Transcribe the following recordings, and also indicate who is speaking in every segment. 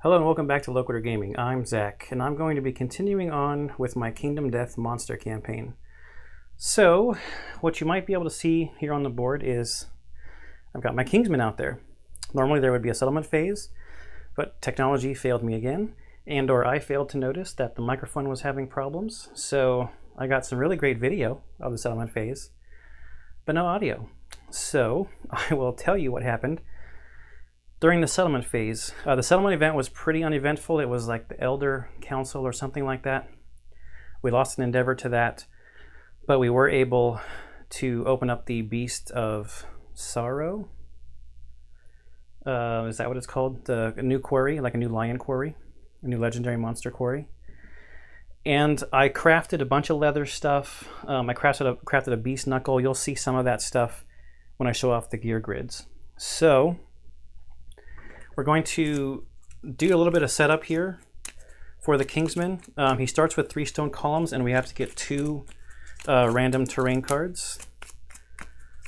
Speaker 1: Hello and welcome back to Low Quarter Gaming. I'm Zach, and I'm going to be continuing on with my Kingdom Death monster campaign. So, what you might be able to see here on the board is I've got my Kingsmen out there. Normally there would be a settlement phase, but technology failed me again, or I failed to notice that the microphone was having problems. So I got some really great video of the settlement phase, but no audio. So I will tell you what happened during the settlement phase. The settlement event was pretty uneventful. It was like the Elder Council or something like that. We lost an endeavor to that, but we were able to open up the Beast of Sorrow. Is that what it's called? A new quarry, like a new lion quarry, a new legendary monster quarry. And I crafted a bunch of leather stuff. I crafted a beast knuckle. You'll see some of that stuff when I show off the gear grids. So we're going to do a little bit of setup here for the Kingsman. He starts with 3 stone columns, and we have to get 2 random terrain cards.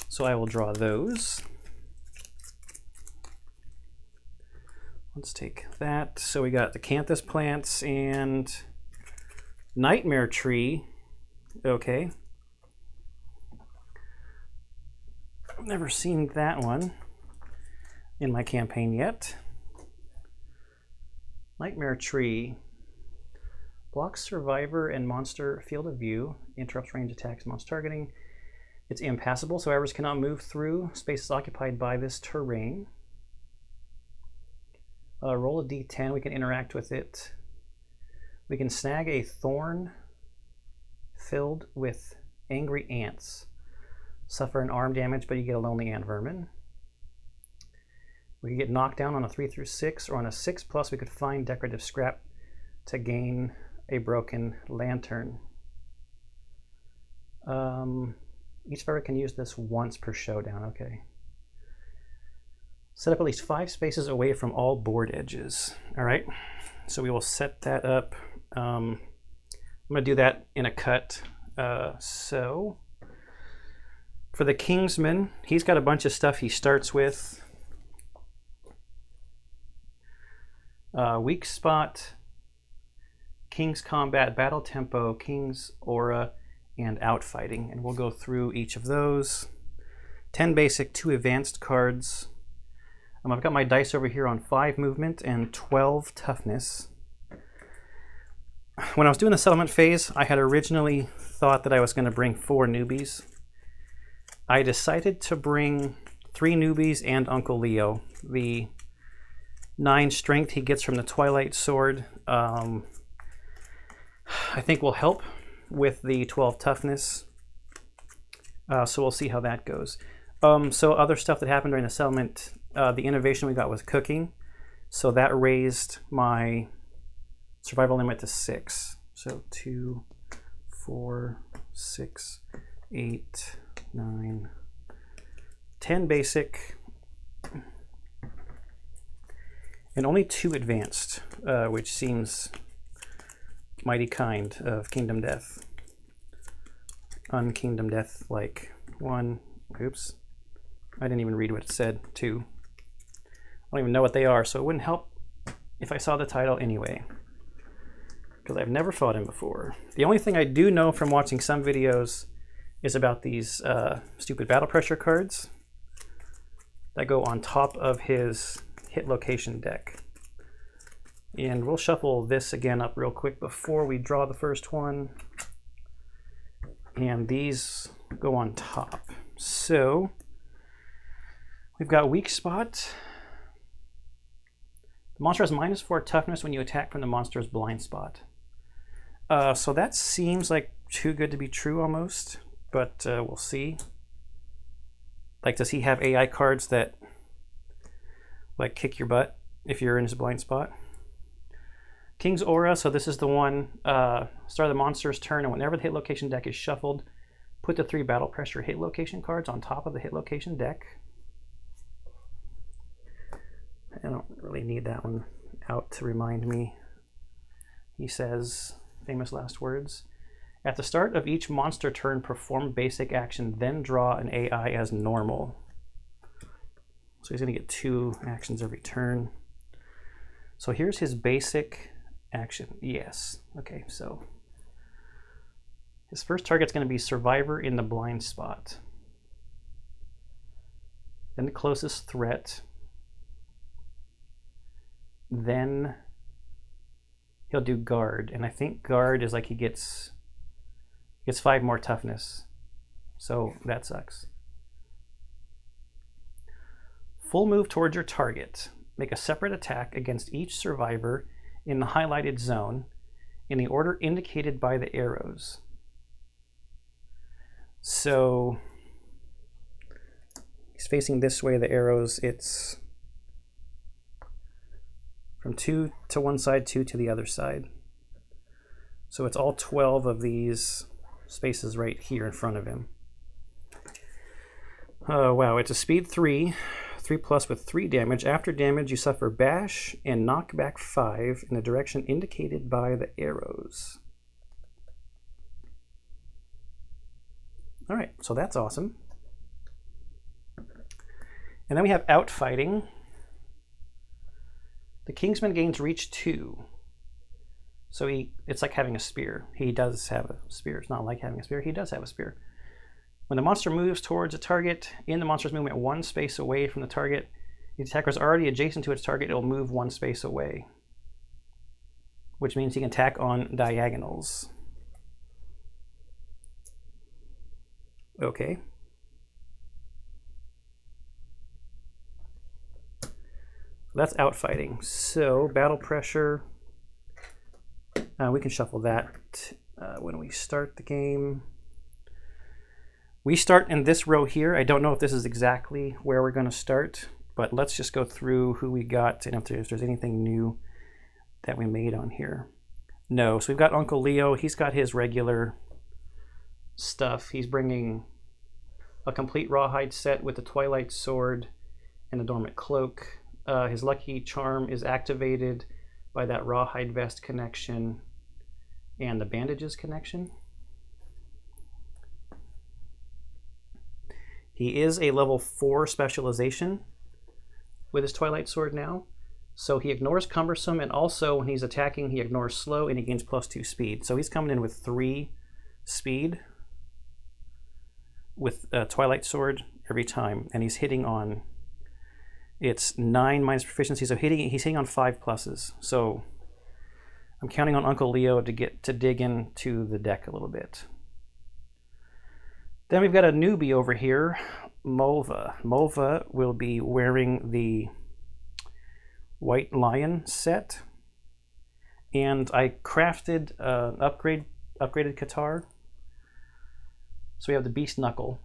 Speaker 1: So I will draw those. Let's take that. So we got the Canthus plants and Nightmare Tree. Okay. I've never seen that one in my campaign yet. Nightmare Tree blocks survivor and monster field of view, interrupts range attacks, monster targeting. It's impassable, so survivors cannot move through spaces occupied by this terrain. Roll a d10, we can interact with it. We can snag a thorn filled with angry ants. Suffer an arm damage, but you get a lonely ant vermin. We could get knocked down on a 3 through 6, or on a 6+, we could find decorative scrap to gain a broken lantern. Each survivor can use this once per showdown. Okay. Set up at least 5 spaces away from all board edges. All right. So we will set that up. I'm going to do that in a cut. So for the Kingsman, he's got a bunch of stuff he starts with. Weak spot, King's combat, battle tempo, King's aura, and outfighting. And we'll go through each of those. 10 basic, 2 advanced cards. I've got my dice over here on 5 movement and 12 toughness. When I was doing the settlement phase, I had originally thought that I was going to bring 4 newbies. I decided to bring 3 newbies and Uncle Leo. The 9 strength he gets from the Twilight Sword I think will help with the 12 toughness. So we'll see how that goes. So other stuff that happened during the settlement, the innovation we got was cooking. So that raised my survival limit to 6. So 2, 4, 6, 8, 9, 10 basic, and only 2 advanced, which seems mighty kind of Kingdom Death. Unkingdom Death, like 1. Oops. I didn't even read what it said. 2. I don't even know what they are, so it wouldn't help if I saw the title anyway, because I've never fought him before. The only thing I do know from watching some videos is about these stupid battle pressure cards that go on top of his hit location deck. And we'll shuffle this again up real quick before we draw the first one. And these go on top. So we've got weak spot. The monster has -4 toughness when you attack from the monster's blind spot. So that seems like too good to be true almost, but we'll see. Like, does he have AI cards that like kick your butt if you're in his blind spot? King's aura, so this is the one, start of the monster's turn, and whenever the hit location deck is shuffled, put the 3 battle pressure hit location cards on top of the hit location deck. I don't really need that one out to remind me. He says, famous last words, at the start of each monster turn, perform basic action, then draw an AI as normal. So he's going to get 2 actions every turn. So here's his basic action. Yes. Okay, so his first target's going to be survivor in the blind spot. Then the closest threat. Then he'll do guard, and I think guard is like he gets 5 more toughness. So that sucks. Full move towards your target. Make a separate attack against each survivor in the highlighted zone in the order indicated by the arrows. So he's facing this way, the arrows, it's from 2 to one side, 2 to the other side. So it's all 12 of these spaces right here in front of him. Oh wow, it's a speed 3, 3+ with 3 damage. After damage, you suffer bash and knock back 5 in the direction indicated by the arrows. All right, so that's awesome. And then we have outfighting. The Kingsman gains reach 2. So it's like having a spear. He does have a spear. It's not like having a spear. He does have a spear. When the monster moves towards a target in the monster's movement 1 space away from the target, the attacker is already adjacent to its target. It will move 1 space away, which means he can attack on diagonals. Okay. That's outfighting. So battle pressure. We can shuffle that when we start the game. We start in this row here. I don't know if this is exactly where we're going to start, but let's just go through who we got and if there's anything new that we made on here. No, so we've got Uncle Leo. He's got his regular stuff. He's bringing a complete rawhide set with the Twilight Sword and the Dormant Cloak. His lucky charm is activated by that rawhide vest connection and the bandages connection. He is a level 4 specialization with his Twilight Sword now. So he ignores cumbersome, and also when he's attacking, he ignores slow, and he gains +2 speed. So he's coming in with 3 speed with Twilight Sword every time, and he's hitting on, it's 9 minus proficiency, so he's hitting on 5 pluses. So I'm counting on Uncle Leo to dig into the deck a little bit. Then we've got a newbie over here, Mulva. Mulva will be wearing the White Lion set, and I crafted an upgraded Qatar. So we have the Beast Knuckle.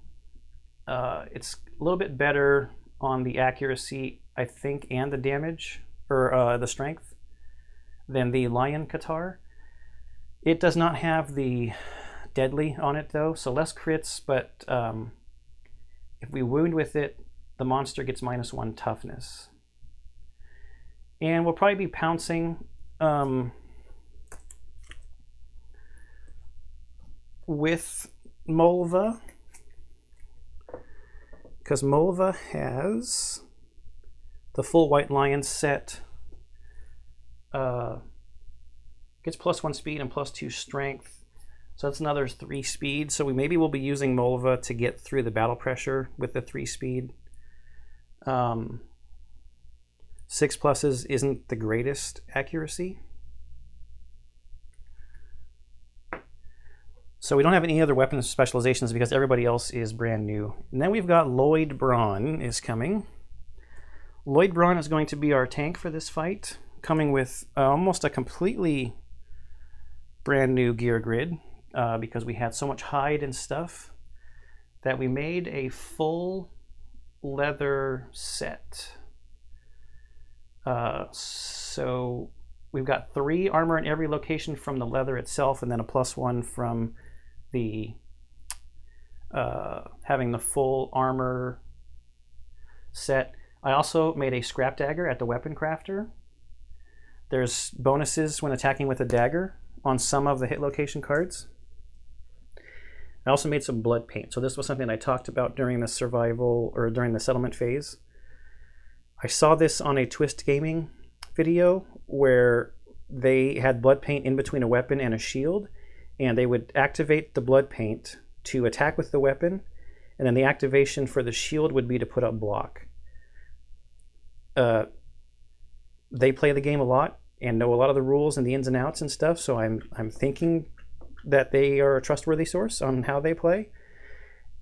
Speaker 1: It's a little bit better on the accuracy, I think, and the damage, or the strength, than the Lion Qatar. It does not have the deadly on it though, so less crits, but if we wound with it, the monster gets -1 toughness. And we'll probably be pouncing with Mulva, because Mulva has the full White Lion set. Gets +1 speed and +2 strength. So that's another 3 speed. So maybe we'll be using Mulva to get through the battle pressure with the 3 speed. 6 pluses isn't the greatest accuracy. So we don't have any other weapon specializations because everybody else is brand new. And then we've got Lloyd Braun is coming. Lloyd Braun is going to be our tank for this fight, coming with almost a completely brand new gear grid because we had so much hide and stuff that we made a full leather set. So we've got 3 armor in every location from the leather itself, and then a +1 from the having the full armor set. I also made a scrap dagger at the weapon crafter. There's bonuses when attacking with a dagger on some of the hit location cards. I also made some blood paint. So this was something I talked about during the survival or during the settlement phase. I saw this on a Twist Gaming video where they had blood paint in between a weapon and a shield, and they would activate the blood paint to attack with the weapon, and then the activation for the shield would be to put up block. They play the game a lot and know a lot of the rules and the ins and outs and stuff, so I'm thinking that they are a trustworthy source on how they play.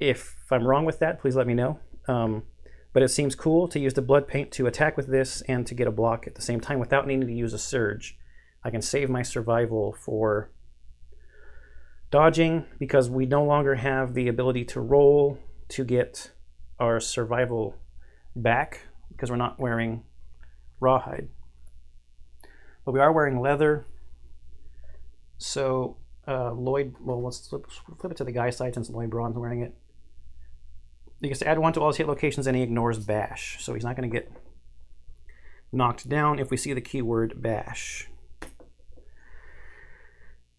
Speaker 1: If I'm wrong with that, please let me know. But it seems cool to use the blood paint to attack with this and to get a block at the same time without needing to use a surge. I can save my survival for dodging because we no longer have the ability to roll to get our survival back because we're not wearing rawhide. But we are wearing leather. So Lloyd, well, let's flip it to the guy side since Lloyd Braun's wearing it. He gets to add 1 to all his hit locations and he ignores bash. So he's not going to get knocked down if we see the keyword bash.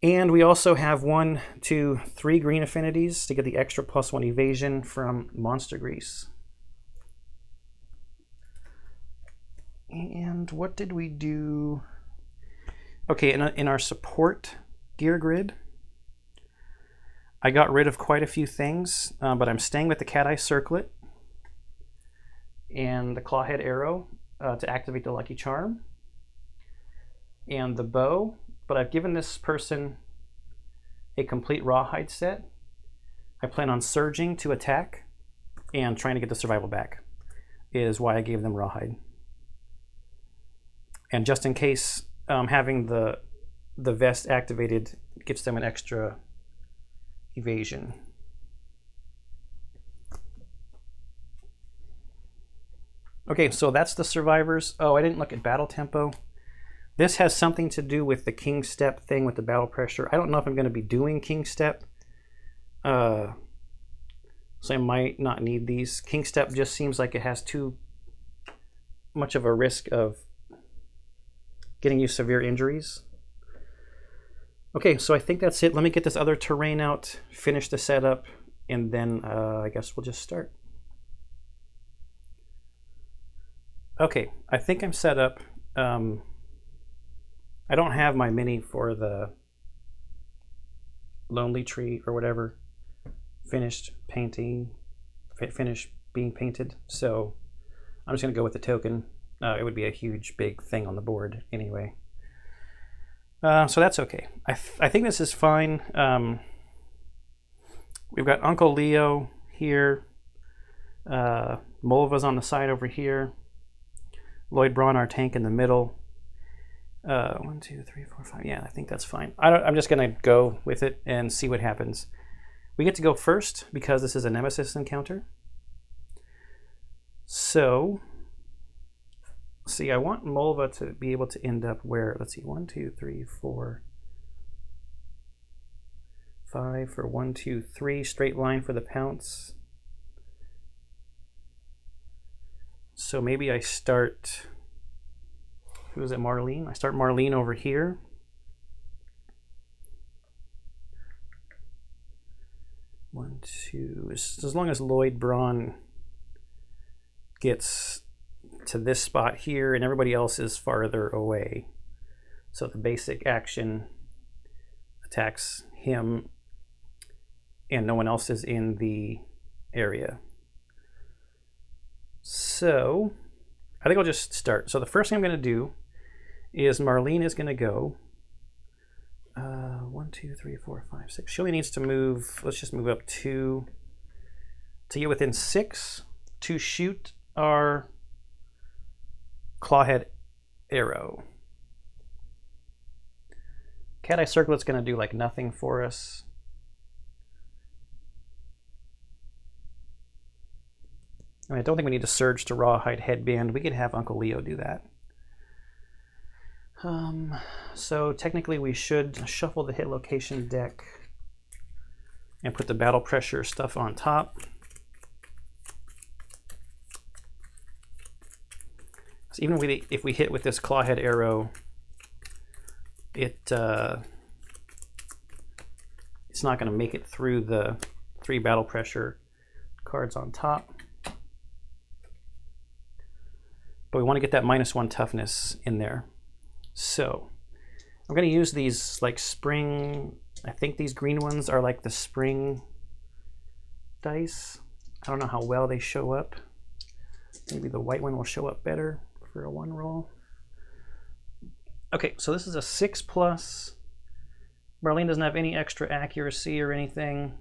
Speaker 1: And we also have 1, 2, 3 green affinities to get the extra +1 evasion from monster grease. And what did we do? Okay, in our support gear grid, I got rid of quite a few things, but I'm staying with the cat eye circlet and the clawhead arrow to activate the lucky charm and the bow, but I've given this person a complete rawhide set. I plan on surging to attack and trying to get the survival back is why I gave them rawhide. And just in case having the vest activated gives them an extra evasion. Okay, so that's the survivors. Oh, I didn't look at battle tempo. This has something to do with the king step thing with the battle pressure. I don't know if I'm going to be doing king step. So I might not need these. King step just seems like it has too much of a risk of getting you severe injuries. Okay, so I think that's it. Let me get this other terrain out, finish the setup, and then I guess we'll just start. Okay, I think I'm set up. I don't have my mini for the Lonely Tree or whatever finished painting, finished being painted, so I'm just gonna go with the token. It would be a huge big thing on the board anyway. So that's okay. I think this is fine. We've got Uncle Leo here. Mulva's on the side over here. Lloyd Braun, our tank, in the middle. 1, 2, 3, 4, 5. Yeah, I think that's fine. I'm just going to go with it and see what happens. We get to go first because this is a Nemesis encounter. So, see, I want Mulva to be able to end up where, let's see, 1, 2, 3, 4, 5 for 1, 2, 3, straight line for the pounce. So maybe I start, who is it, Marlene? I start Marlene over here. One, two, as long as Lloyd Braun gets to this spot here and everybody else is farther away. So the basic action attacks him and no one else is in the area. So I think I'll just start. So the first thing I'm going to do is Marlene is going to go 1, 2, 3, 4, 5, 6. She only needs to move, let's just move up 2 to get within 6 to shoot our clawhead arrow. Cat eye circlet's going to do like nothing for us. I mean, I don't think we need to surge to rawhide headband. We could have Uncle Leo do that. So technically we should shuffle the hit location deck and put the battle pressure stuff on top. So even if we hit with this clawhead arrow, it's not going to make it through the 3 battle pressure cards on top. but we want to get that -1 toughness in there. So I'm going to use these like spring, I think these green ones are like the spring dice. I don't know how well they show up. Maybe the white one will show up better for a 1 roll. Okay, so this is a 6+. Marlene doesn't have any extra accuracy or anything.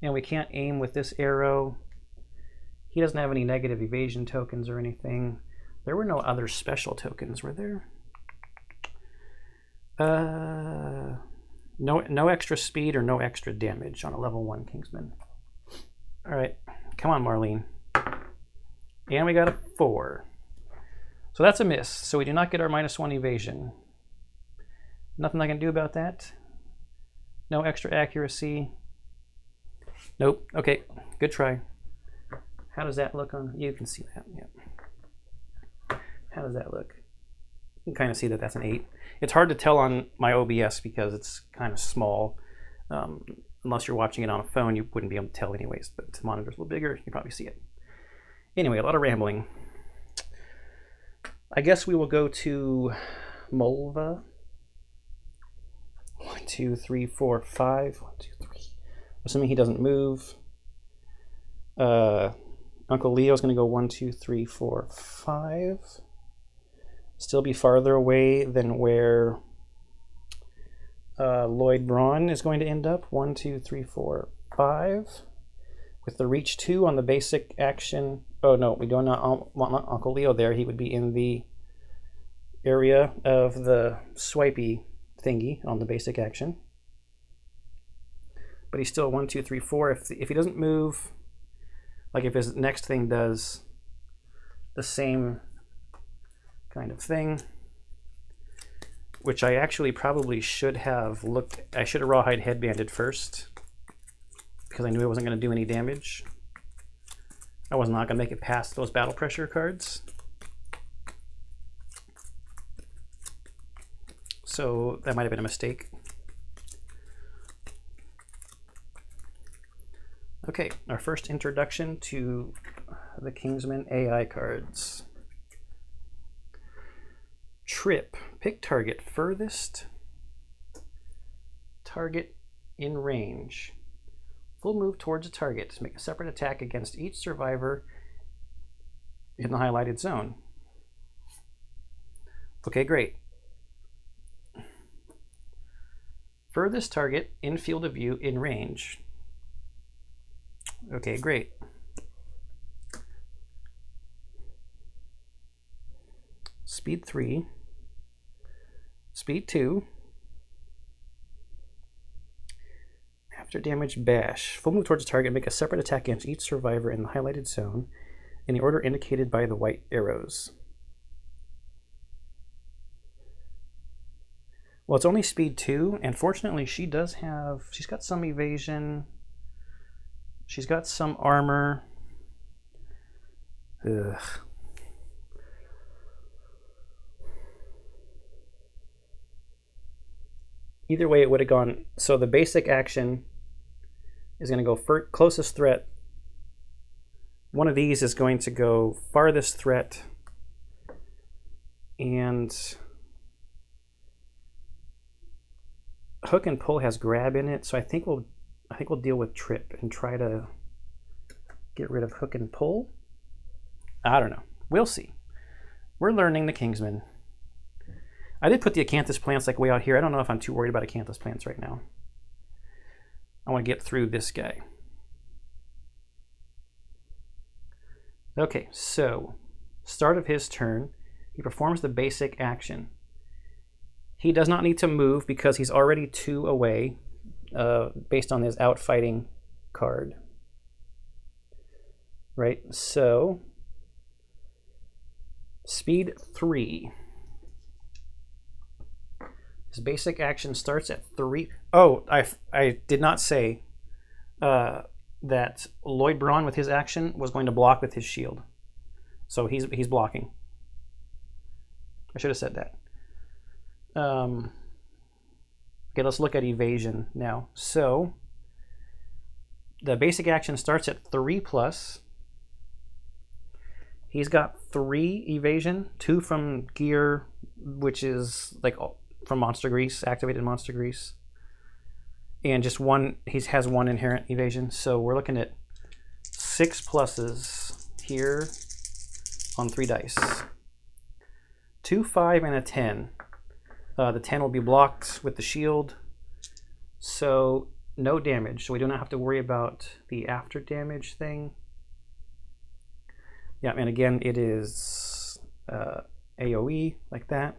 Speaker 1: And we can't aim with this arrow. He doesn't have any negative evasion tokens or anything. There were no other special tokens, were there? No extra speed or no extra damage on a level 1 Kingsman. All right, come on, Marlene. And we got a 4. So that's a miss. So we do not get our -1 evasion. Nothing I can do about that. No extra accuracy. Nope. Okay, good try. How does that look on? You can see that. Yeah. How does that look? You can kind of see that that's an 8. It's hard to tell on my OBS because it's kind of small. Unless you're watching it on a phone, you wouldn't be able to tell anyways. But the monitor's a little bigger, you can probably see it. Anyway, a lot of rambling. I guess we will go to Mulva. 1, 2, 3, 4, 5. 1, 2, 3. Assuming he doesn't move. Uncle Leo's going to go 1, 2, 3, 4, 5. Still be farther away than where Lloyd Braun is going to end up. 1, 2, 3, 4, 5. With the reach 2 on the basic action. Oh no, we do not want Uncle Leo there. He would be in the area of the swipey thingy on the basic action. But he's still 1, 2, 3, 4. If he doesn't move, like if his next thing does the same kind of thing, which I actually probably should have looked, I should have rawhide headbanded first because I knew it wasn't going to do any damage. I was not going to make it past those battle pressure cards. So that might have been a mistake. Okay, our first introduction to the Kingsman AI cards. Trip. Pick target furthest target in range. Full move towards a target. Make a separate attack against each survivor in the highlighted zone. Okay, great. Furthest target in field of view in range. Okay, great. Speed 3. Speed 2. After damage, bash. Full move towards a target, make a separate attack against each survivor in the highlighted zone in the order indicated by the white arrows. Well, it's only speed 2, and fortunately she does have, she's got some evasion, she's got some armor. Ugh. Either way it would have gone, so the basic action is going to go for closest threat. One of these is going to go farthest threat, and hook and pull has grab in it, so I think we'll deal with trip and try to get rid of hook and pull. I don't know. We'll see. We're learning the Kingsman. I did put the acanthus plants like way out here. I don't know if I'm too worried about acanthus plants right now. I want to get through this guy. Okay, so start of his turn, he performs the basic action. He does not need to move because he's already 2 away based on his outfighting card. Right, so speed 3. His basic action starts at 3. Oh, I did not say that Lloyd Braun with his action was going to block with his shield. So he's blocking. I should have said that. Okay, let's look at evasion now. So the basic action starts at 3+, He's got 3 evasion, 2 from gear, which is like from Monster Grease, activated Monster Grease. And just 1, he has 1 inherent evasion. So we're looking at 6 pluses here on 3 dice. 2, 5, and a 10. The 10 will be blocked with the shield. So no damage. So we do not have to worry about the after damage thing. Yeah, and again, it is AoE, like that.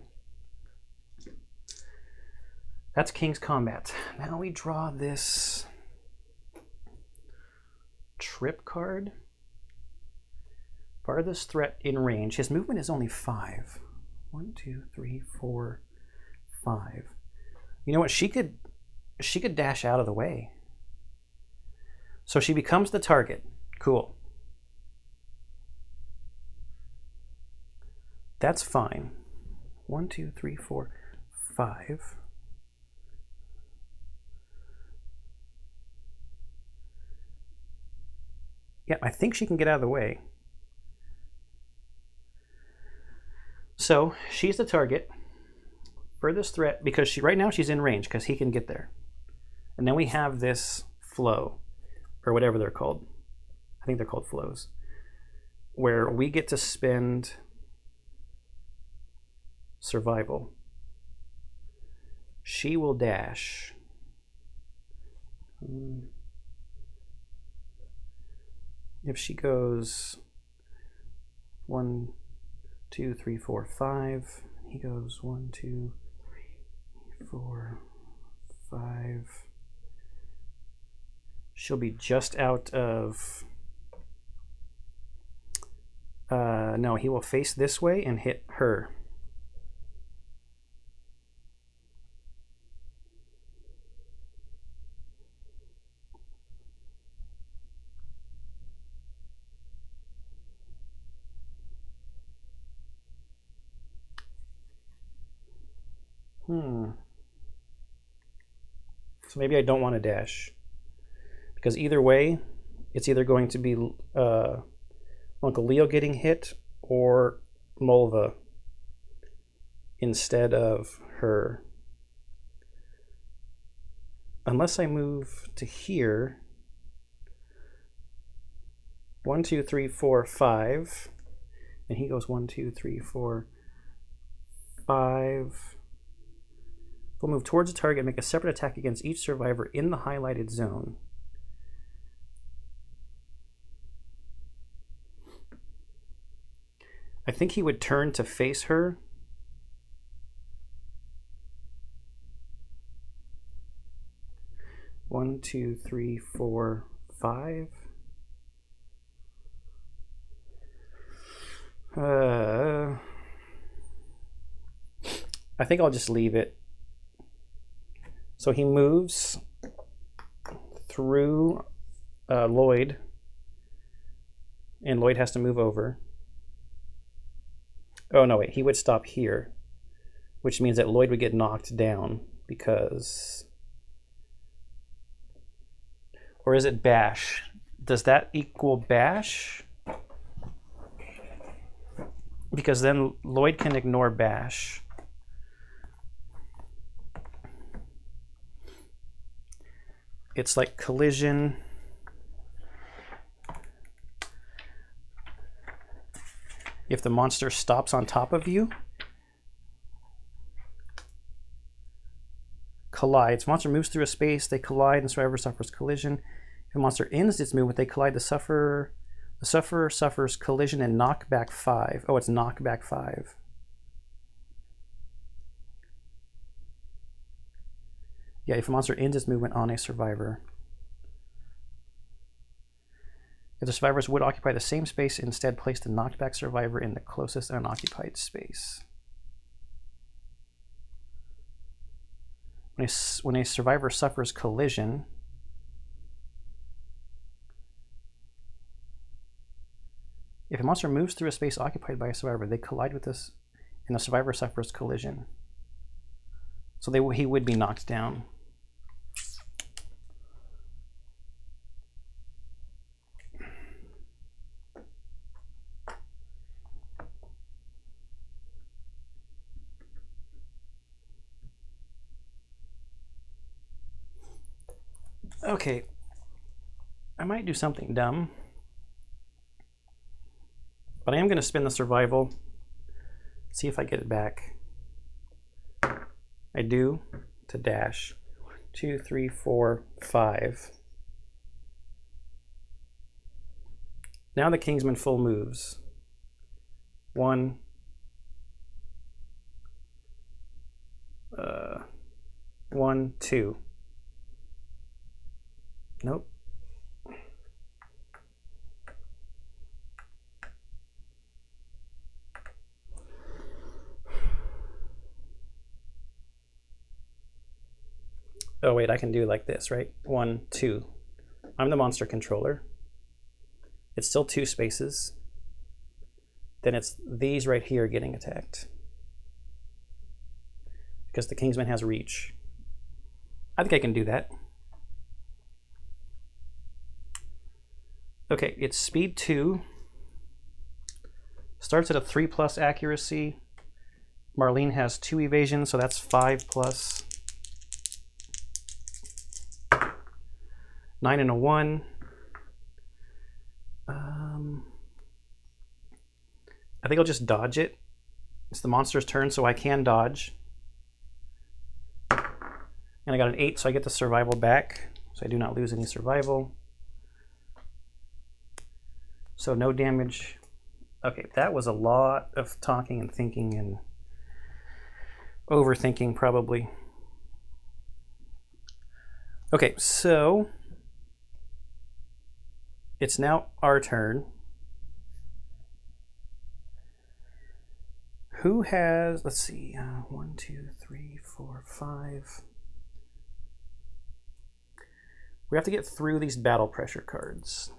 Speaker 1: That's King's Combat. Now we draw this trip card. Farthest threat in range. His movement is only 5. 1, 2, 3, 4, 5. You know what? She could dash out of the way. So she becomes the target. Cool. That's fine. 1, 2, 3, 4, 5. Yeah, I think she can get out of the way. So she's the target. Furthest threat, because right now she's in range because he can get there. And then we have this flow, or whatever they're called. I think they're called flows, where we get to spend survival. She will dash. If she goes 1, 2, 3, 4, 5, he goes 1, 2, 3, 4, 5. She'll be just out of. No, he will face this way and hit her. So maybe I don't want to dash. Because either way, it's either going to be Uncle Leo getting hit or Mulva instead of her. Unless I move to here. 1, 2, 3, 4, 5. And he goes 1, 2, 3, 4, 5. We'll move towards the target and make a separate attack against each survivor in the highlighted zone. I think he would turn to face her. One, 2, 3, 4, 5. I think I'll just leave it. So he moves through Lloyd, and Lloyd has to move over. Oh, no, wait, he would stop here, which means that Lloyd would get knocked down because... Or is it bash? Does that equal bash? Because then Lloyd can ignore bash. It's like collision. If the monster stops on top of you, collides. Monster moves through a space, they collide, and the survivor suffers collision. If a monster ends its movement, they collide. The sufferer suffers collision and knockback 5. Oh, it's knockback 5. Yeah, if a monster ends its movement on a survivor. If the survivors would occupy the same space, instead place the knockback survivor in the closest unoccupied space. When a survivor suffers collision, if a monster moves through a space occupied by a survivor, they collide with this, and the survivor suffers collision. So he would be knocked down. Okay, I might do something dumb, but I am going to spin the survival, see if I get it back. I do, to dash. 2, 3, 4, 5. Now the Kingsman full moves. 1, 1, 2. Nope. Oh wait, I can do like this, right? 1, 2. I'm the monster controller. It's still 2 spaces. Then it's these right here getting attacked, because the Kingsman has reach. I think I can do that. Okay, it's speed 2. Starts at a 3+ accuracy. Marlene has 2 evasion, so that's 5+. 9 and a 1. I think I'll just dodge it. It's the monster's turn, so I can dodge. And I got an 8, so I get the survival back. So I do not lose any survival. So no damage. Okay, that was a lot of talking and thinking and overthinking, probably. Okay, so it's now our turn. Who has, let's see, 1, 2, 3, 4, 5. We have to get through these battle pressure cards.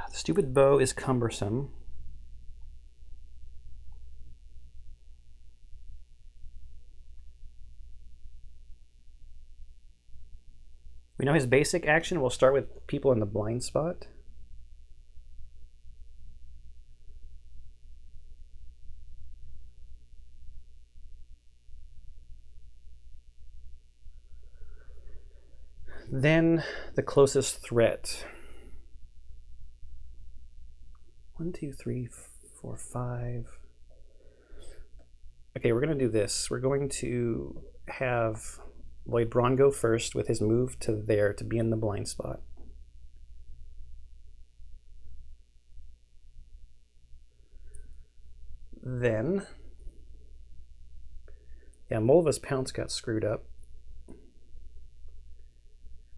Speaker 1: The stupid bow is cumbersome. We know his basic action will start with people in the blind spot. Then the closest threat. 1, 2, 3, 4, 5. Okay, we're going to do this. We're going to have Lloyd Braun go first with his move to there to be in the blind spot. Then, yeah, Mulva's pounce got screwed up.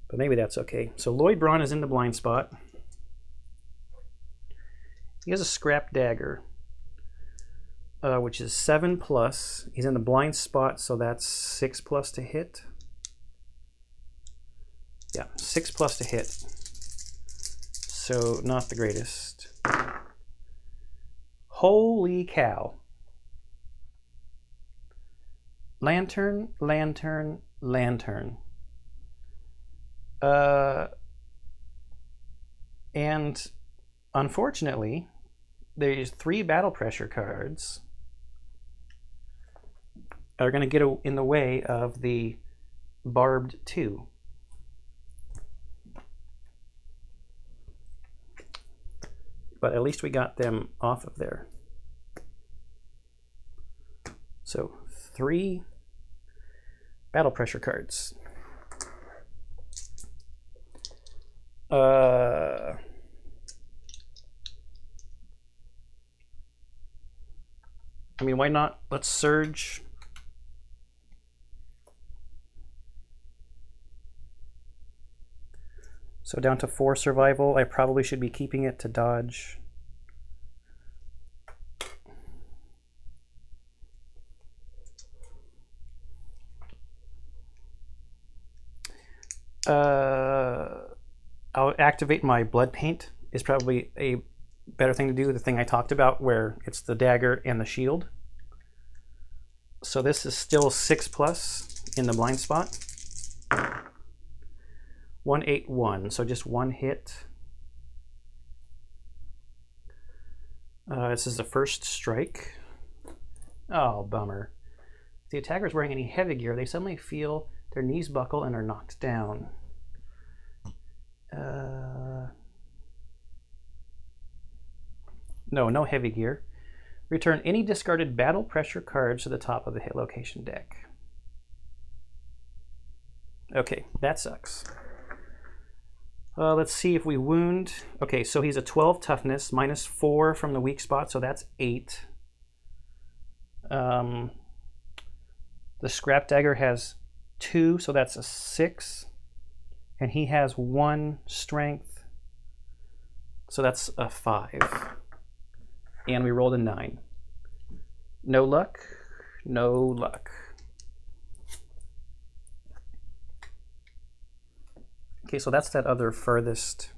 Speaker 1: But maybe that's okay. So Lloyd Braun is in the blind spot. He has a scrap dagger, which is 7+. He's in the blind spot, so that's 6+ to hit. Yeah, 6+ to hit. So not the greatest. Holy cow. Lantern, lantern, lantern. And unfortunately, there's 3 battle pressure cards that are going to get in the way of the barbed 2. But at least we got them off of there. So 3 battle pressure cards. I mean, why not? Let's surge. So down to 4 survival. I probably should be keeping it to dodge. I'll activate my blood paint. Is probably a better thing to do, the thing I talked about where it's the dagger and the shield. So this is still 6+ in the blind spot. 181, so just 1 hit. This is the first strike. Oh, bummer. the attacker is wearing any heavy gear, they suddenly feel their knees buckle and are knocked down. No heavy gear. Return any discarded battle pressure cards to the top of the hit location deck. Okay, that sucks. Let's see if we wound. Okay, so he's a 12 toughness, -4 from the weak spot, so that's 8. The scrap dagger has 2, so that's a 6. And he has 1 strength, so that's a 5. And we rolled a 9. No luck, no luck. Okay, so that's that other furthest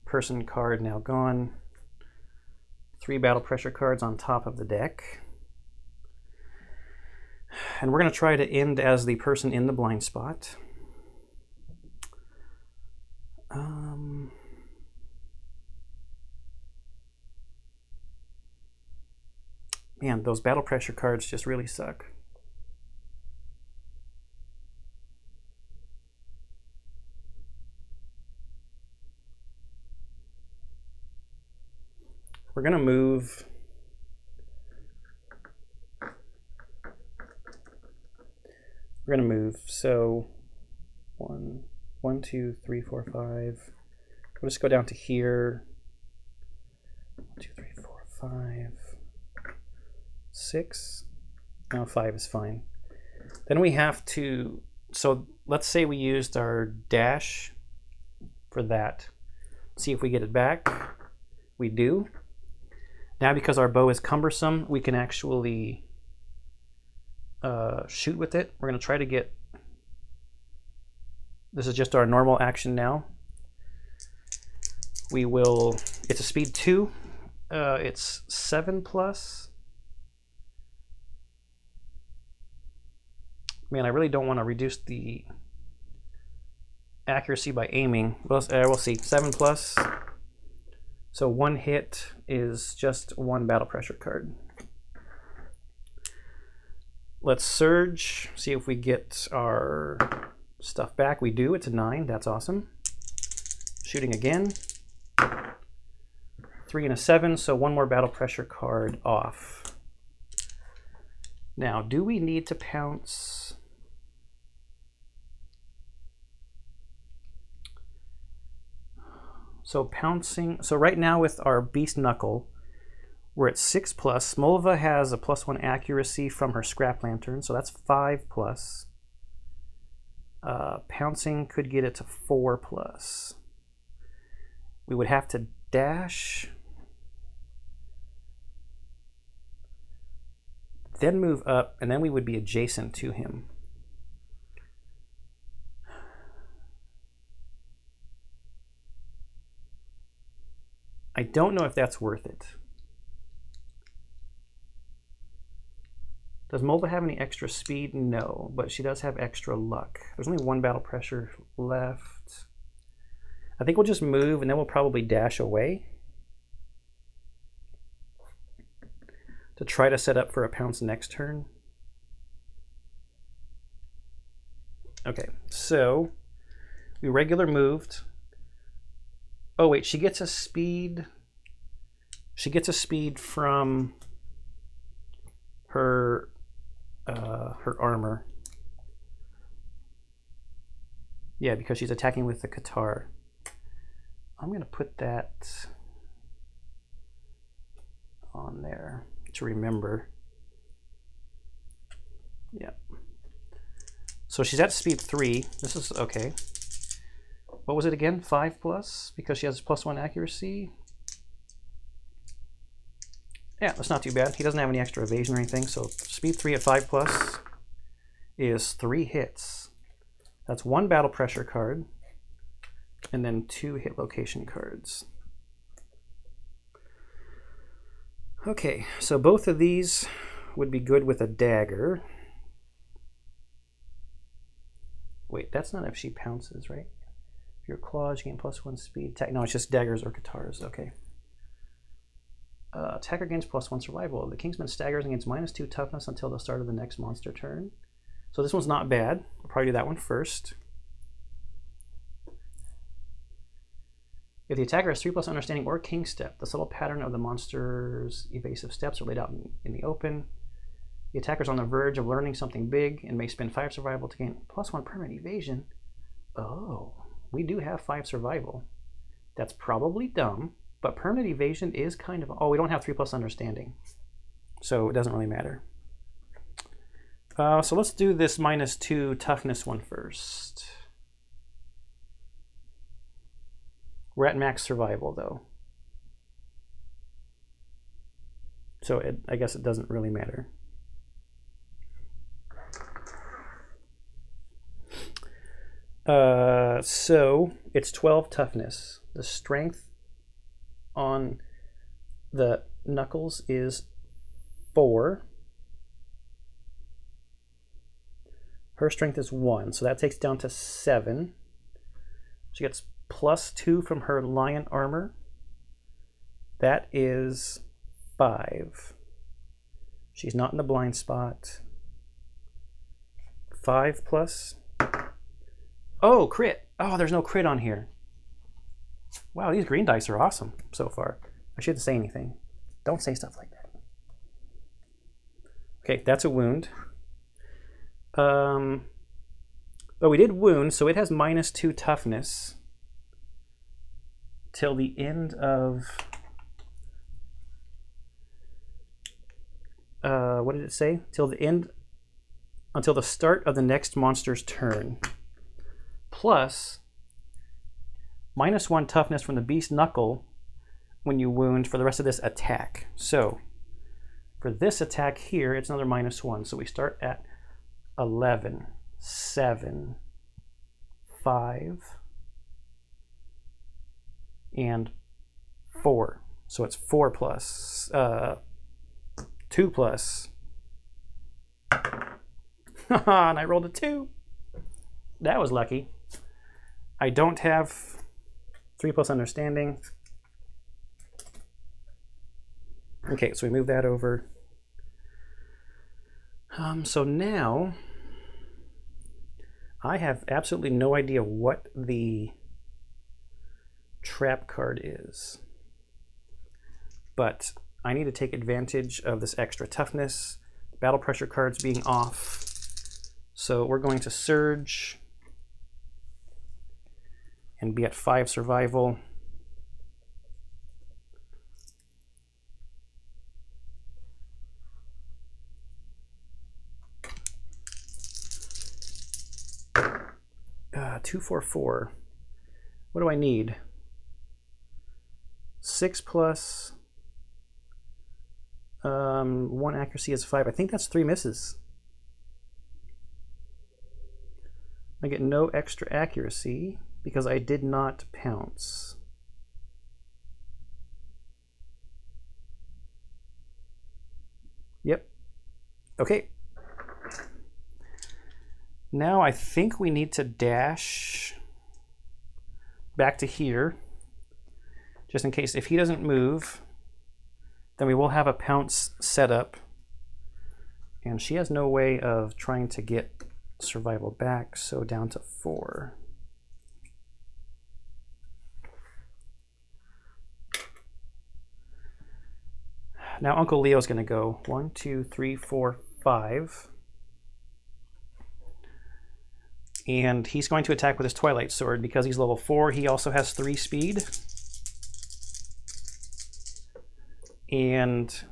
Speaker 1: person card now gone. 3 battle pressure cards on top of the deck. And we're going to try to end as the person in the blind spot. Man, those battle pressure cards just really suck. We're going to move. We're going to move. So 1, 2, 3, 4, 5. We'll just go down to here. 1, 2, 3, 4, 5, 6. No, 5 is fine. Then we have to, so let's say we used our dash for that. See if we get it back. We do. Now because our bow is cumbersome, we can actually shoot with it. We're going to try to get, this is just our normal action now. We will, it's a speed 2. It's 7+. Man, I really don't want to reduce the accuracy by aiming. We'll see. 7+. So 1 hit is just 1 battle pressure card. Let's surge, see if we get our stuff back. We do. It's a 9. That's awesome. Shooting again. 3 and a 7, so 1 more battle pressure card off. Now, do we need to pounce? So pouncing, so right now with our Beast Knuckle, we're at 6+. Smolva has a +1 accuracy from her Scrap Lantern, so that's 5+. Pouncing could get it to 4+. We would have to dash, then move up, and then we would be adjacent to him. I don't know if that's worth it. Does Molva have any extra speed? No, but she does have extra luck. There's only 1 battle pressure left. I think we'll just move and then we'll probably dash away to try to set up for a pounce next turn. Okay, so we regular moved. Oh wait, she gets a speed. She gets a speed from her armor. Yeah, because she's attacking with the Qatar. I'm going to put that on there to remember. Yeah. So she's at speed 3. This is okay. What was it again? 5+? Because she has +1 accuracy. Yeah, that's not too bad. He doesn't have any extra evasion or anything. So speed 3 at 5+ is 3 hits. That's 1 battle pressure card. And then 2 hit location cards. Okay, so both of these would be good with a dagger. Wait, that's not if she pounces, right? If your claws, you gain +1 speed. No, it's just daggers or guitars. Okay. Attacker gains +1 survival. The Kingsman staggers and gains -2 toughness until the start of the next monster turn. So this one's not bad. We'll probably do that one first. If the attacker has 3+ understanding or king step, the subtle pattern of the monster's evasive steps are laid out in the open. The attacker's on the verge of learning something big and may spend 5 survival to gain +1 permanent evasion. Oh, we do have 5 survival. That's probably dumb, but permanent evasion is kind of... Oh, we don't have 3+ understanding, so it doesn't really matter. So let's do this -2 toughness one first. We're at max survival, though. So I guess it doesn't really matter. So it's 12 toughness. The strength on the knuckles is 4. Her strength is 1, so that takes it down to 7. She gets +2 from her lion armor. That is 5. She's not in the blind spot. 5+. Oh, crit. Oh, there's no crit on here. Wow, these green dice are awesome so far. I shouldn't say anything. Don't say stuff like that. Okay, that's a wound. But we did wound, so it has -2 toughness till the end of... what did it say? Until the start of the next monster's turn. Plus -1 toughness from the beast knuckle when you wound for the rest of this attack. So for this attack here, it's another -1. So we start at 11, 7, 5, and 4. So it's 4+, 2+. And I rolled a 2. That was lucky. I don't have 3+ understanding. Okay, so we move that over. So now I have absolutely no idea what the trap card is, but I need to take advantage of this extra toughness, battle pressure cards being off. So we're going to surge and be at 5 survival. Two, 4, 4. What do I need? 6+. 1 accuracy is 5. I think that's 3 misses. I get no extra accuracy because I did not pounce. Yep. Okay. Now I think we need to dash back to here, just in case if he doesn't move, then we will have a pounce set up. And she has no way of trying to get survival back, so down to 4. Now Uncle Leo's going to go 1, 2, 3, 4, 5. And he's going to attack with his Twilight Sword. Because he's level 4, he also has 3 speed. And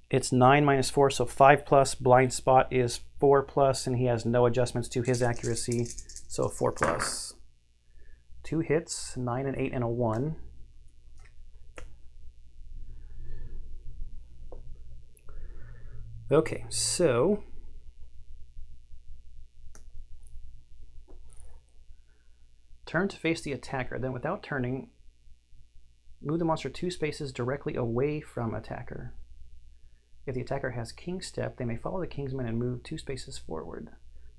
Speaker 1: it's 9 - 4, so 5+. Blind Spot is 4+, and he has no adjustments to his accuracy, so 4+. 2 hits, 9 and 8 and a 1. Okay, so turn to face the attacker. Then without turning, move the monster 2 spaces directly away from attacker. If the attacker has King Step, they may follow the Kingsman and move 2 spaces forward.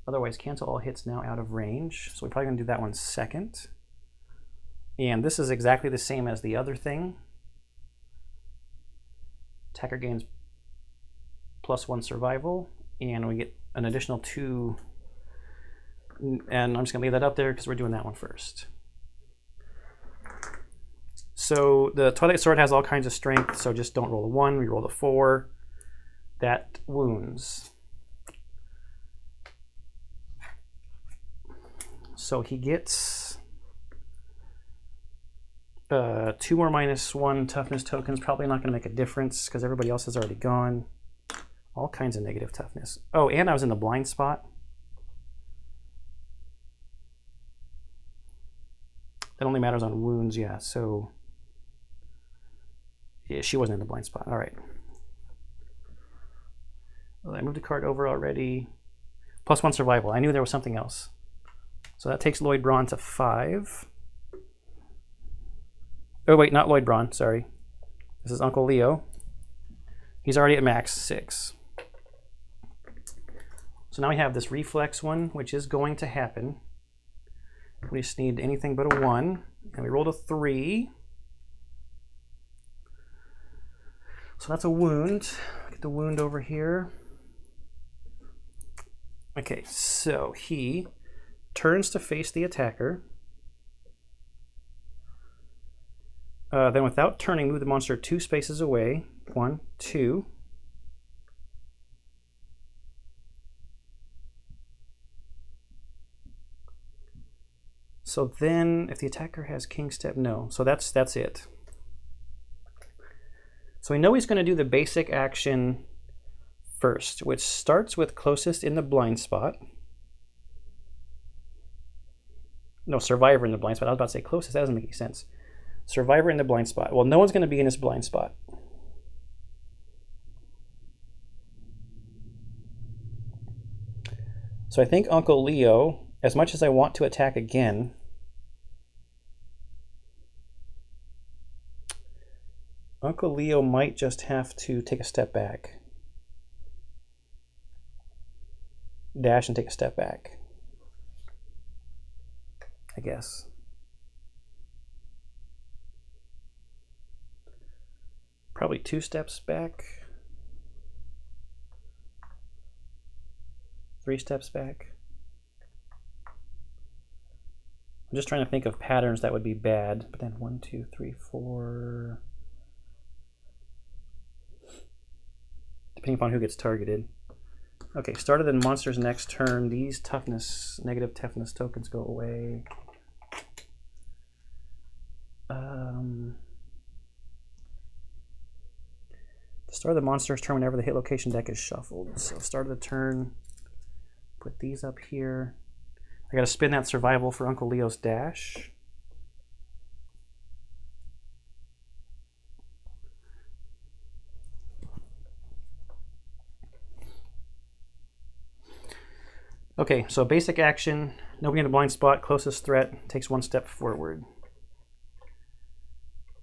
Speaker 1: Otherwise, cancel all hits now out of range. So we're probably going to do that one second. And this is exactly the same as the other thing. Attacker gains +1 survival, and we get an additional 2. And I'm just gonna leave that up there because we're doing that one first. So the Twilight Sword has all kinds of strength, so just don't roll a 1, we roll a 4. That wounds. So he gets 2 more -1 toughness tokens. Probably not gonna make a difference because everybody else has already gone. All kinds of negative toughness. Oh, and I was in the blind spot. That only matters on wounds, yeah, so yeah, she wasn't in the blind spot. All right. Well, I moved the card over already. +1 survival. I knew there was something else. So that takes Lloyd Braun to 5. Oh wait, not Lloyd Braun, sorry. This is Uncle Leo. He's already at max 6. So now we have this reflex one, which is going to happen. We just need anything but a 1, and we rolled a 3. So that's a wound. Get the wound over here. Okay, so he turns to face the attacker. Then without turning, move the monster 2 spaces away. 1, 2. So then, if the attacker has king step, no. So that's it. So we know he's going to do the basic action first, which starts with closest in the blind spot. No, survivor in the blind spot. I was about to say closest. That doesn't make any sense. Survivor in the blind spot. Well, no one's going to be in this blind spot. So I think Uncle Leo, as much as I want to attack again, Uncle Leo might just have to take a step back. Dash and take a step back, I guess. Probably 2 steps back. 3 steps back. I'm just trying to think of patterns that would be bad, but then 1, 2, 3, 4. Depending upon who gets targeted. Okay, start of the monster's next turn. These toughness, negative toughness tokens go away. The start of the monster's turn whenever the hit location deck is shuffled. So start of the turn, put these up here. I gotta spin that survival for Uncle Leo's dash. Okay, so basic action, nobody in the blind spot, closest threat, takes 1 step forward.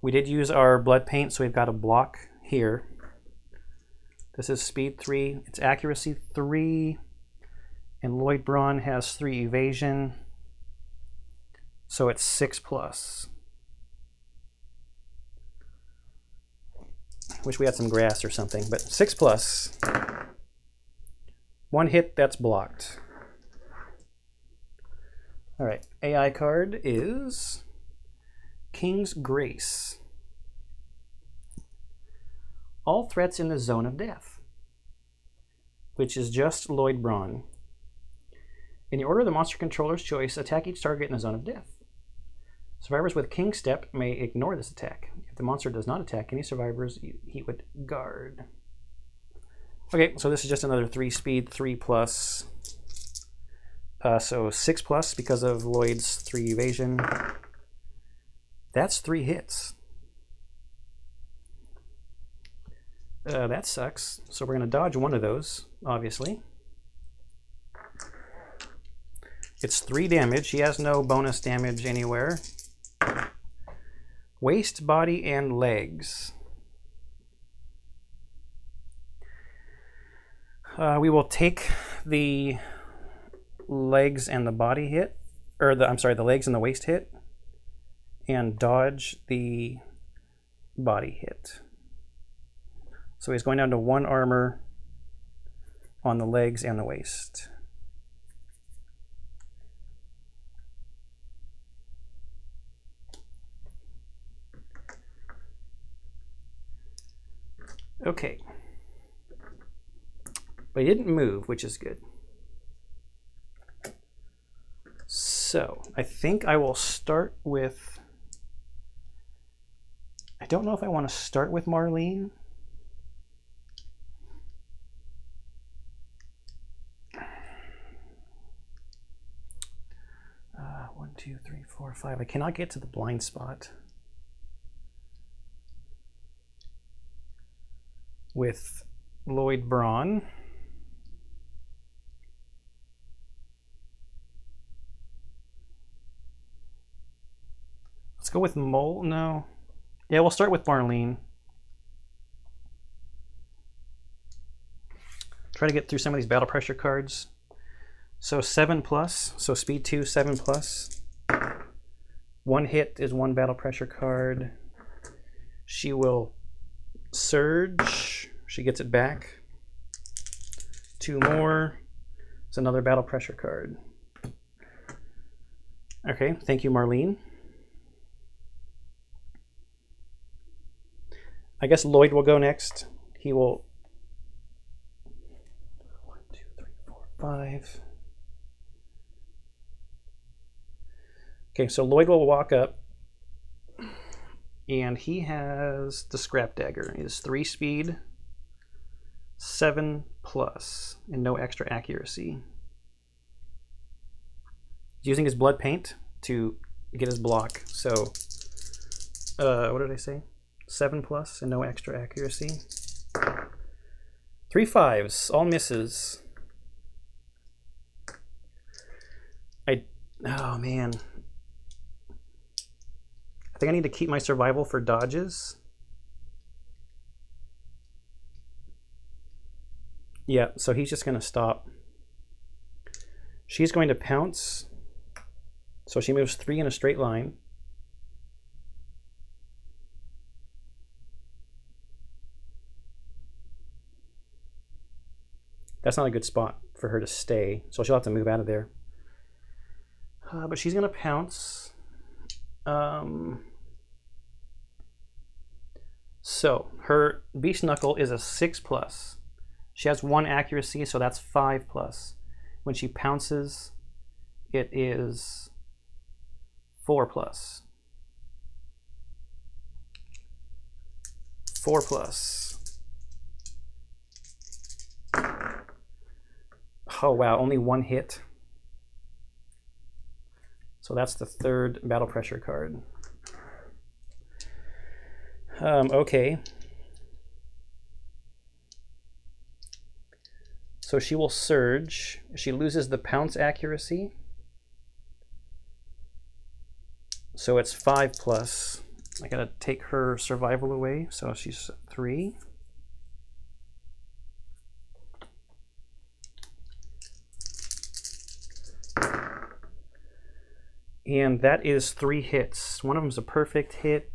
Speaker 1: We did use our blood paint, so we've got a block here. This is speed 3, it's accuracy 3, and Lloyd Braun has 3 evasion, so it's 6+. Wish we had some grass or something, but 6+. 1 hit, that's blocked. All right, AI card is King's Grace. All threats in the zone of death, which is just Lloyd Braun. In the order of the monster controller's choice, attack each target in the zone of death. Survivors with King Step may ignore this attack. If the monster does not attack any survivors, he would guard. Okay, so this is just another 3 speed, 3+. So 6+ because of Lloyd's 3 evasion. That's 3 hits. That sucks. So we're going to dodge one of those, obviously. It's 3 damage. He has no bonus damage anywhere. Waist, body, and legs. We will take the legs and the body hit, or the legs and the waist hit, and dodge the body hit. So he's going down to 1 armor on the legs and the waist. Okay. But he didn't move, which is good. So I think I will start with, I don't know if I want to start with Marlene. One, two, three, four, five. I cannot get to the blind spot with Lloyd Braun. Let's go with Mole. No. Yeah, we'll start with Marlene. Try to get through some of these battle pressure cards. So 7+, so speed 2, 7+. 1 hit is 1 battle pressure card. She will surge. She gets it back. 2 more. It's another battle pressure card. Okay, thank you, Marlene. I guess Lloyd will go next. He will. 1, 2, 3, 4, 5. Okay, so Lloyd will walk up, and he has the Scrap Dagger. He has 3 speed, 7+, and no extra accuracy. He's using his blood paint to get his block. So, what did I say? 7+ and no extra accuracy. 3 5s, all misses. Oh man. I think I need to keep my survival for dodges. Yeah, so he's just going to stop. She's going to pounce. So she moves 3 in a straight line. That's not a good spot for her to stay, so she'll have to move out of there. But she's going to pounce. So her Beast Knuckle is a 6+. She has 1 accuracy, so that's 5+. When she pounces, it is 4+. 4+. Oh wow, only 1 hit. So that's the 3rd battle pressure card. Okay. So she will surge. She loses the pounce accuracy. So it's 5+. I gotta take her survival away. So she's 3. And that is 3 hits. One of them's a perfect hit.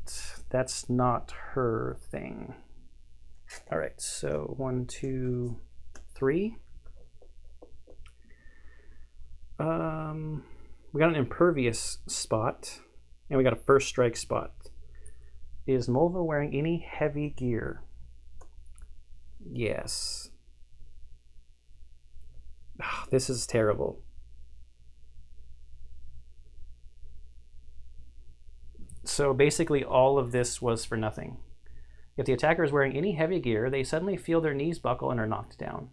Speaker 1: That's not her thing. All right, so 1, 2, 3. We got an impervious spot, and we got a first strike spot. Is Mulva wearing any heavy gear? Yes. Oh, this is terrible. So basically all of this was for nothing. If the attacker is wearing any heavy gear, they suddenly feel their knees buckle and are knocked down.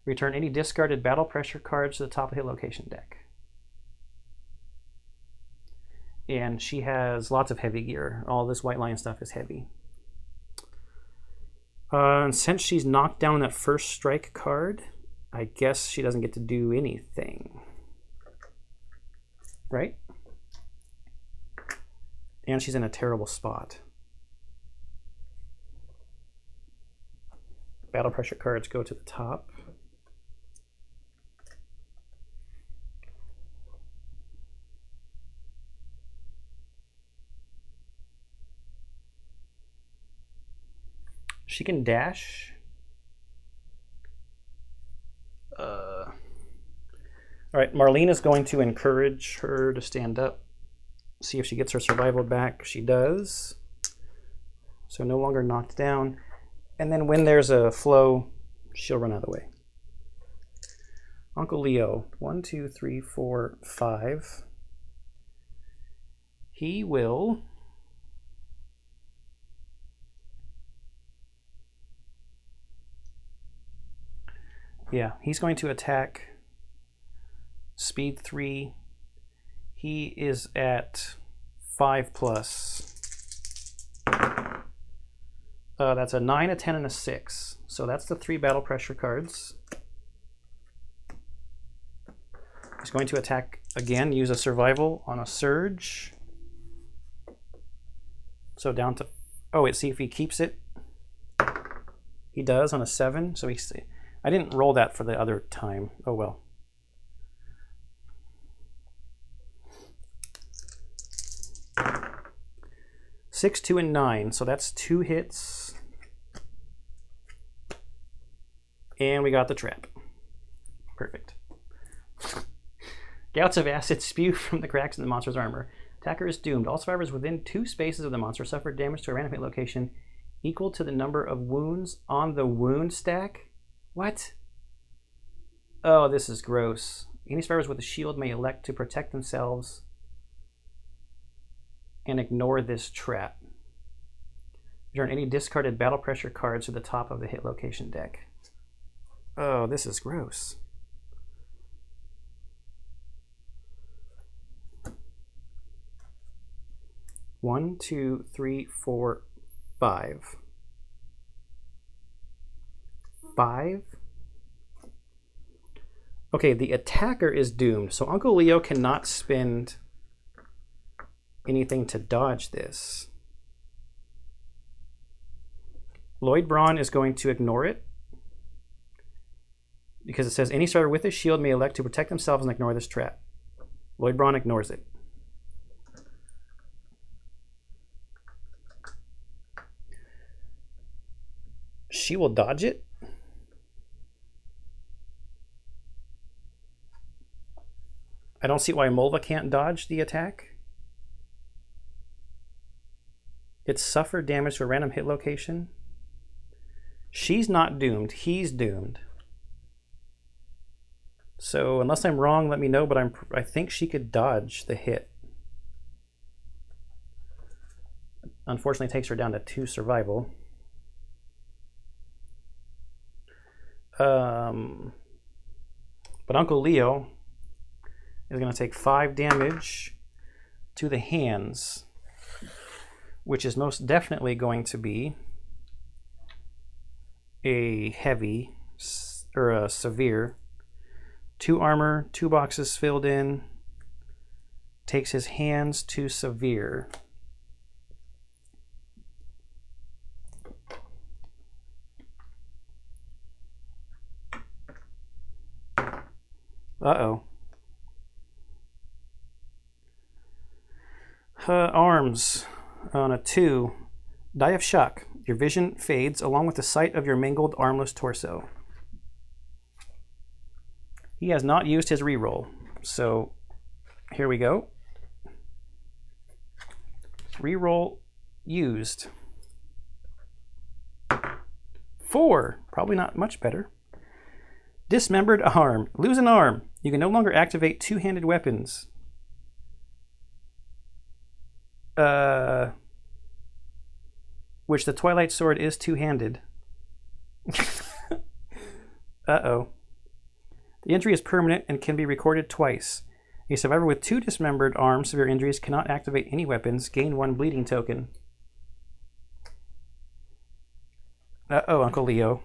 Speaker 1: Return any discarded battle pressure cards to the top of the hit location deck. And she has lots of heavy gear. All this White Lion stuff is heavy. And since she's knocked down that first strike card, I guess she doesn't get to do anything. Right? And she's in a terrible spot. Battle pressure cards go to the top. She can dash. All right, Marlene is going to encourage her to stand up. See if she gets her survival back. She does. So no longer knocked down. And then when there's a flow, she'll run out of the way. Uncle Leo, 1, 2, 3, 4, 5. He will... Yeah, he's going to attack speed 3. He is at 5+. That's a 9, a 10, and a 6. So that's the 3 battle pressure cards. He's going to attack again, use a survival on a surge. So down to, oh, let's see if he keeps it. He does on a 7. So I didn't roll that for the other time. Oh well. Six, 2, and 9. So that's 2 hits. And we got the trap. Perfect. Gouts of acid spew from the cracks in the monster's armor. Attacker is doomed. All survivors within 2 spaces of the monster suffer damage to a random hit location equal to the number of wounds on the wound stack. What? Oh, this is gross. Any survivors with a shield may elect to protect themselves and ignore this trap. Return any discarded battle pressure cards to the top of the hit location deck. Oh, this is gross. One, 2, 3, 4, 5. 5? Okay, the attacker is doomed, so Uncle Leo cannot spend anything to dodge this. Lloyd Braun is going to ignore it because it says any starter with a shield may elect to protect themselves and ignore this trap. Lloyd Braun ignores it. She will dodge it. I don't see why Mulva can't dodge the attack. It's suffered damage to a random hit location. She's not doomed. He's doomed. So unless I'm wrong, let me know, but I think she could dodge the hit. Unfortunately, it takes her down to 2 survival. But Uncle Leo is going to take 5 damage to the hands, which is most definitely going to be a heavy or a severe. 2 armor, 2 boxes filled in, takes his hands to severe. Uh-oh. Arms on a 2. Die of shock. Your vision fades along with the sight of your mangled, armless torso. He has not used his reroll, so here we go. Reroll used. 4. Probably not much better. Dismembered arm. Lose an arm. You can no longer activate 2-handed weapons. Which the Twilight Sword is 2-handed. Uh-oh. The injury is permanent and can be recorded twice. A survivor with 2 dismembered arms, severe injuries, cannot activate any weapons. Gain 1 bleeding token. Uh-oh, Uncle Leo.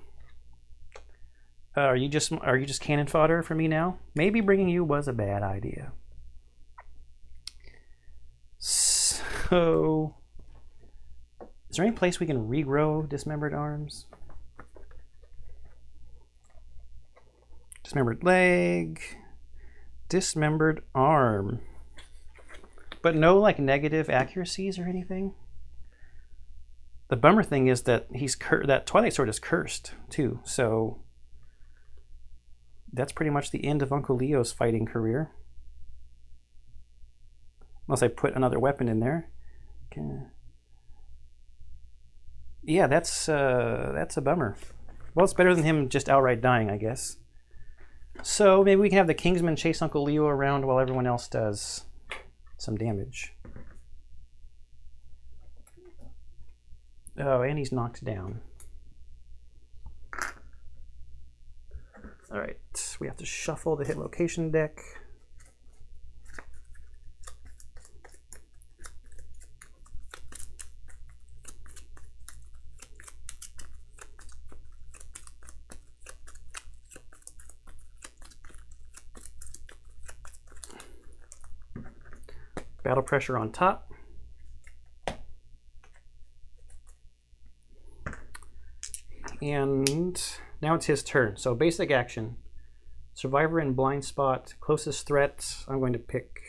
Speaker 1: Are you just cannon fodder for me now? Maybe bringing you was a bad idea. So, is there any place we can regrow dismembered arms? Dismembered leg, dismembered arm, but no like negative accuracies or anything. The bummer thing is that that Twilight Sword is cursed too, so that's pretty much the end of Uncle Leo's fighting career. Unless I put another weapon in there. Okay. Yeah, that's a bummer. Well, it's better than him just outright dying, I guess. So maybe we can have the Kingsman chase Uncle Leo around while everyone else does some damage. Oh, and he's knocked down. All right, we have to shuffle the hit location deck. Battle pressure on top. And now it's his turn. So basic action. Survivor in blind spot. Closest threat. I'm going to pick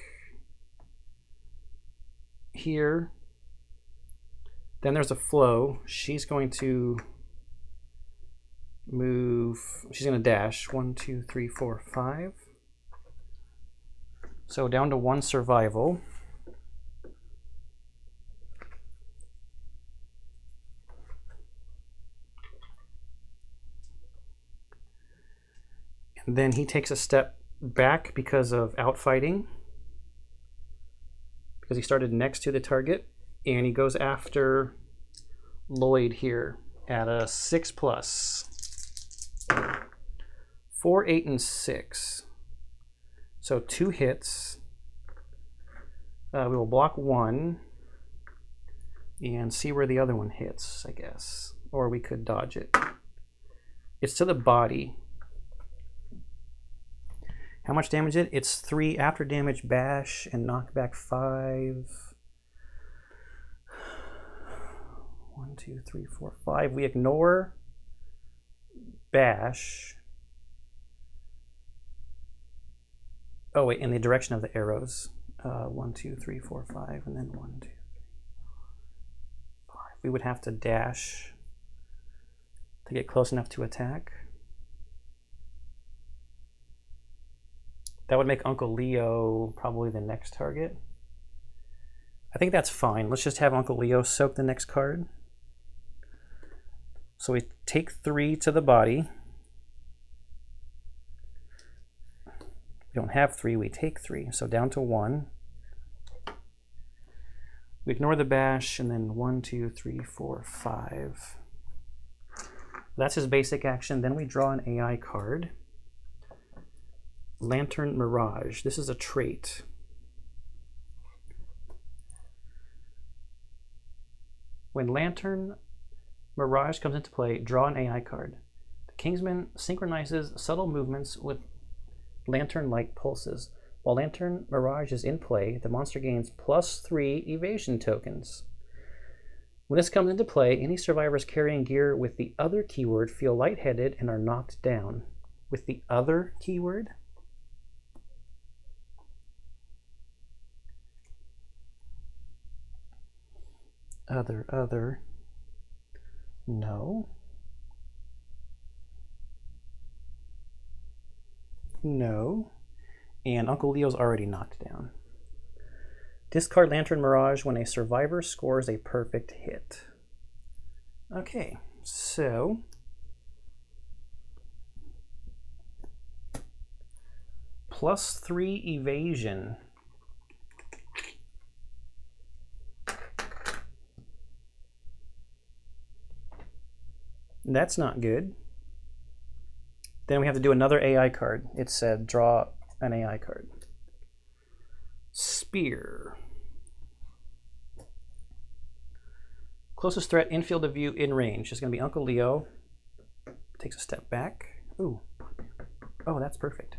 Speaker 1: here. Then there's a flow. She's going to move. She's going to dash. 1, 2, 3, 4, 5. So down to 1 survival. Then he takes a step back because of outfighting, because he started next to the target, and he goes after Lloyd here at a 6+. 4, 8, and 6. So 2 hits. We will block 1 and see where the other one hits, I guess. Or we could dodge it. It's to the body. How much damage is it? It's 3 after damage, bash, and knockback 5. 1, 2, 3, 4, 5. We ignore bash. Oh wait, in the direction of the arrows. 1, 2, 3, 4, 5, and then 1, 2, 3, 4, 5. We would have to dash to get close enough to attack. That would make Uncle Leo probably the next target. I think that's fine. Let's just have Uncle Leo soak the next card. So we take 3 to the body. We don't have 3, we take 3. So down to 1. We ignore the bash, and then 1, 2, 3, 4, 5. That's his basic action. Then we draw an AI card. Lantern Mirage. This is a trait. When Lantern Mirage comes into play, draw an AI card. The Kingsman synchronizes subtle movements with lantern-like pulses. While Lantern Mirage is in play, the monster gains +3 evasion tokens. When this comes into play, any survivors carrying gear with the other keyword feel lightheaded and are knocked down. With the other keyword? Other. No. No. And Uncle Leo's already knocked down. Discard Lantern Mirage when a survivor scores a perfect hit. Okay, so +3 evasion. That's not good. Then we have to do another AI card. It said draw an AI card. Spear. Closest threat, in field of view, in range. It's going to be Uncle Leo. Takes a step back. Ooh. Oh, that's perfect.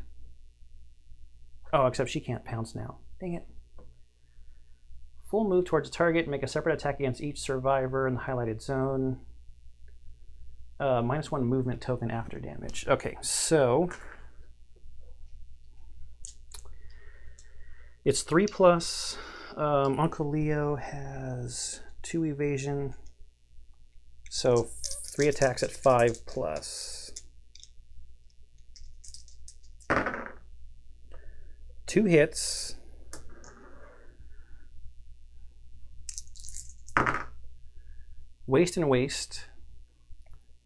Speaker 1: Oh, except she can't pounce now. Dang it. Full move towards a target. Make a separate attack against each survivor in the highlighted zone. -1 movement token after damage. Okay, so it's 3+. Uncle Leo has 2 evasion. So 3 attacks at 5 plus. 2 hits. Waste and waste.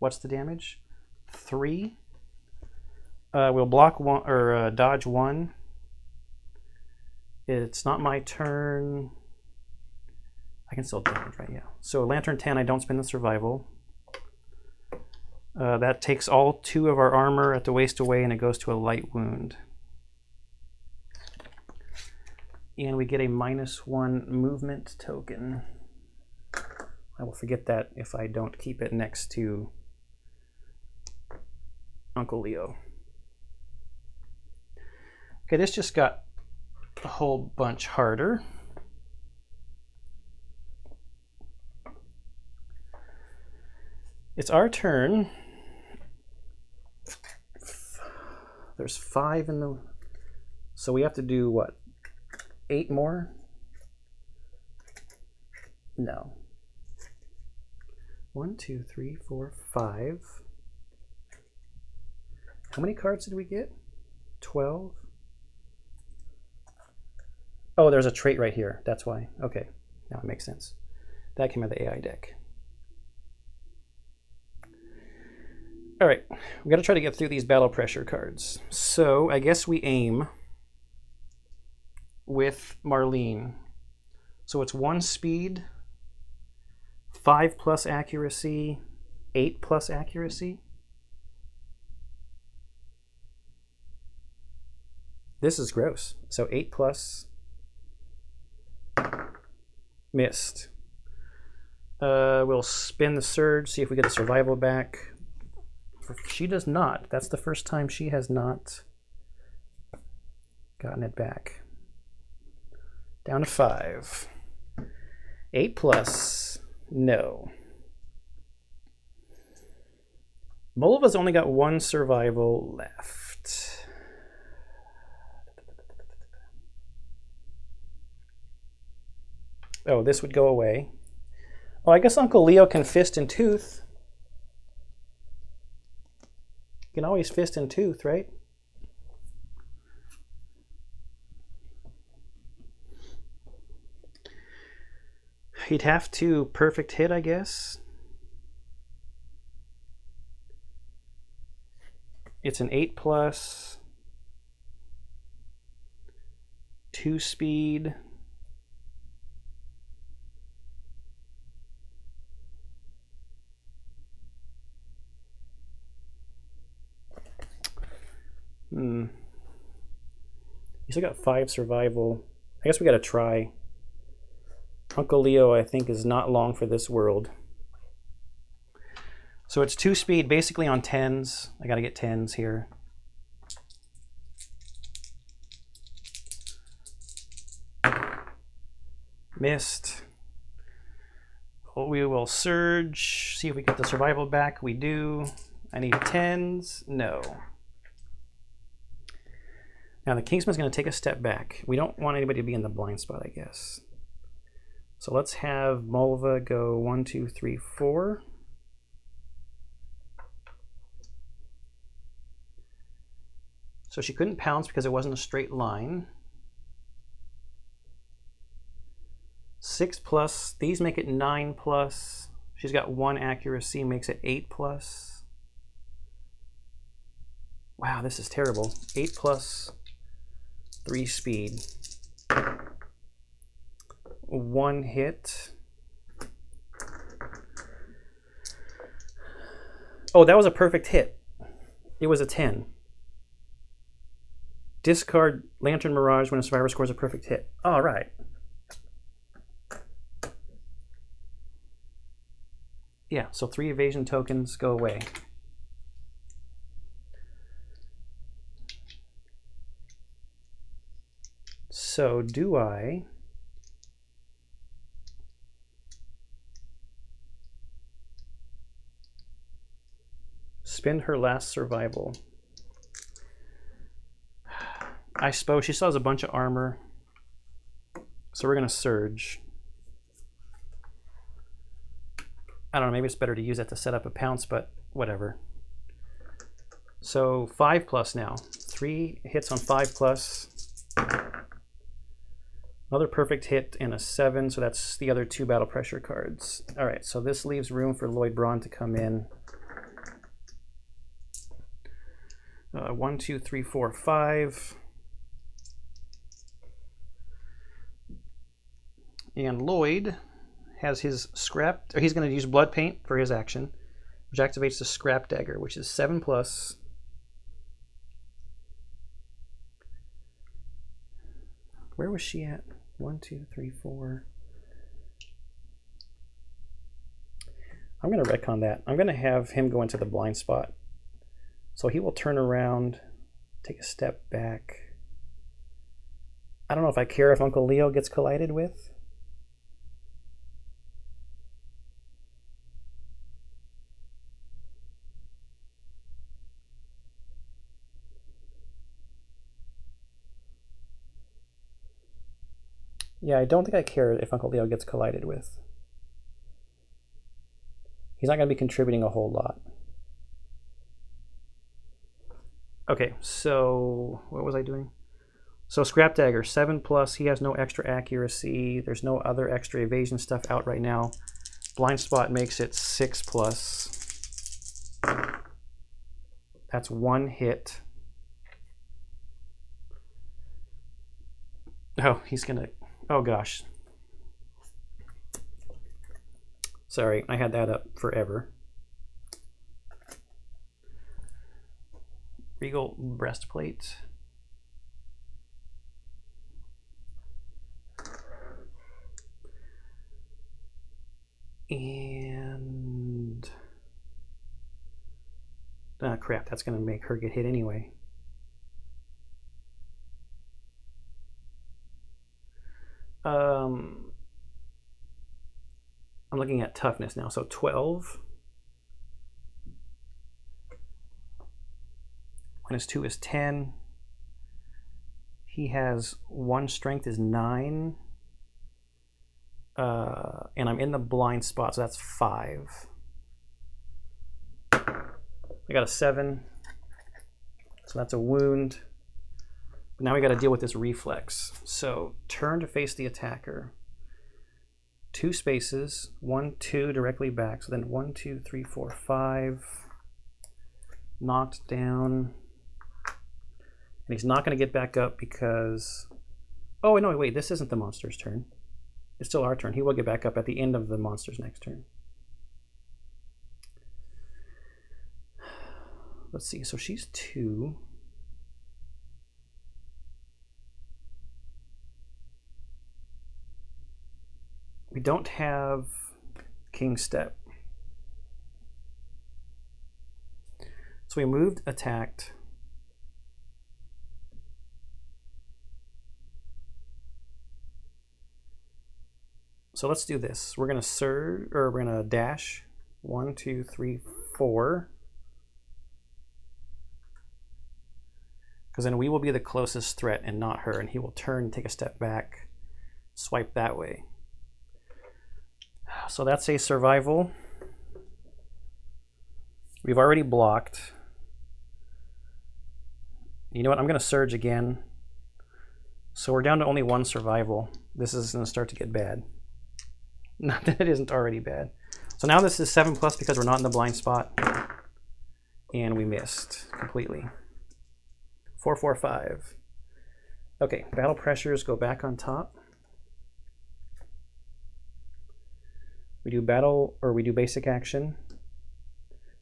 Speaker 1: What's the damage? 3. We'll block 1 or dodge 1. It's not my turn. I can still damage, right? Yeah. So Lantern 10, I don't spend the survival. That takes all 2 of our armor at the waist away, and it goes to a light wound. And we get a -1 movement token. I will forget that if I don't keep it next to Uncle Leo. Okay, this just got a whole bunch harder. It's our turn. There's 5 in the... So we have to do what? 8 more? No. 1, 2, 3, 4, 5. How many cards did we get? 12? Oh, there's a trait right here. That's why. Okay, now it makes sense. That came out of the AI deck. All right, we got to try to get through these battle pressure cards. So I guess we aim with Marlene. So it's 1 speed, 5 plus accuracy, 8 plus accuracy. This is gross. So 8 plus. Missed. We'll spin the surge, see if we get the survival back. She does not. That's the first time she has not gotten it back. Down to 5. 8 plus. No. Molva's only got 1 survival left. Oh, this would go away. Oh, I guess Uncle Leo can fist and tooth. You can always fist and tooth, right? He'd have to perfect hit, I guess. It's an 8 plus. 2 speed. You still got 5 survival. I guess we got to try. Uncle Leo, I think, is not long for this world. So it's 2 speed, basically on 10s. I got to get 10s here. Missed. We will surge, see if we get the survival back. We do. I need 10s. No. Now the Kingsman's going to take a step back. We don't want anybody to be in the blind spot, I guess. So let's have Molva go 1, 2, 3, 4. So she couldn't pounce because it wasn't a straight line. 6 plus. These make it 9 plus. She's got 1 accuracy, makes it 8 plus. Wow, this is terrible. 8 plus. 3 speed. 1 hit. Oh, that was a perfect hit. It was a 10. Discard Lantern Mirage when a survivor scores a perfect hit. All right. Yeah, so 3 evasion tokens go away. So do I spend her last survival? I suppose she still has a bunch of armor, so we're going to surge. I don't know, maybe it's better to use that to set up a pounce, but whatever. So 5+ now. 3 hits on 5+. Another perfect hit and a 7, so that's the other 2 battle pressure cards. All right, so this leaves room for Lloyd Braun to come in. 1, 2, 3, 4, 5. And Lloyd has his scrap, or he's going to use blood paint for his action, which activates the scrap dagger, which is 7+. Where was she at? 1, 2, 3, 4. I'm going to retcon that. I'm going to have him go into the blind spot. So he will turn around, take a step back. I don't know if I care if Uncle Leo gets collided with. Yeah, I don't think I care if Uncle Leo gets collided with. He's not going to be contributing a whole lot. Okay, so what was I doing? So Scrap Dagger, 7+. He has no extra accuracy. There's no other extra evasion stuff out right now. Blind Spot makes it 6+. That's 1 hit. Oh, he's going to... Oh gosh. Sorry, I had that up forever. Regal Breastplate. And... ah, crap, that's going to make her get hit anyway. I'm looking at toughness now, so 12. -2 is 10. He has 1 strength is 9. And I'm in the blind spot, so that's 5. I got a 7. So that's a wound. But now we got to deal with this reflex. So turn to face the attacker. 2 spaces, 1, 2 directly back. So then 1, 2, 3, 4, 5. Knocked down. And he's not going to get back up because... oh, no, wait, this isn't the monster's turn. It's still our turn. He will get back up at the end of the monster's next turn. Let's see, so she's 2. We don't have King Step. So we moved, attacked. So let's do this. We're gonna surge, or we're gonna dash. 1, 2, 3, 4. Because then we will be the closest threat and not her, and he will turn, take a step back, swipe that way. So that's a survival. We've already blocked. You know what? I'm going to surge again. So we're down to only 1 survival. This is going to start to get bad. Not that it isn't already bad. So now this is 7+ because we're not in the blind spot. And we missed completely. 4, 4, 5. Okay, battle pressures go back on top. We do battle, or we do basic action.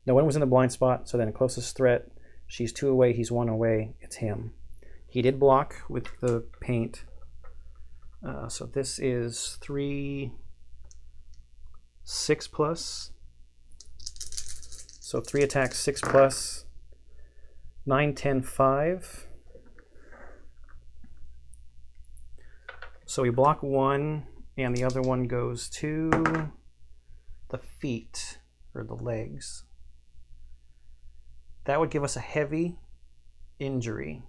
Speaker 1: No one was in the blind spot, so then closest threat. She's 2 away, he's 1 away. It's him. He did block with the paint. So this is 3, 6+. So 3 attacks, 6+. 9, 10, 5. So we block 1, and the other one goes to the feet, or the legs. That would give us a heavy injury.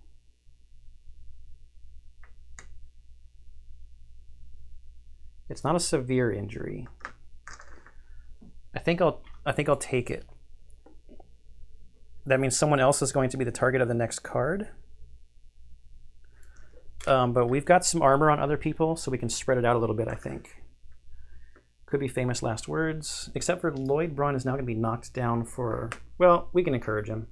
Speaker 1: It's not a severe injury. I think I'll take it. That means someone else is going to be the target of the next card. But we've got some armor on other people, so we can spread it out a little bit, I think. Could be famous last words, except for Lloyd Braun is now going to be knocked down for, well, we can encourage him.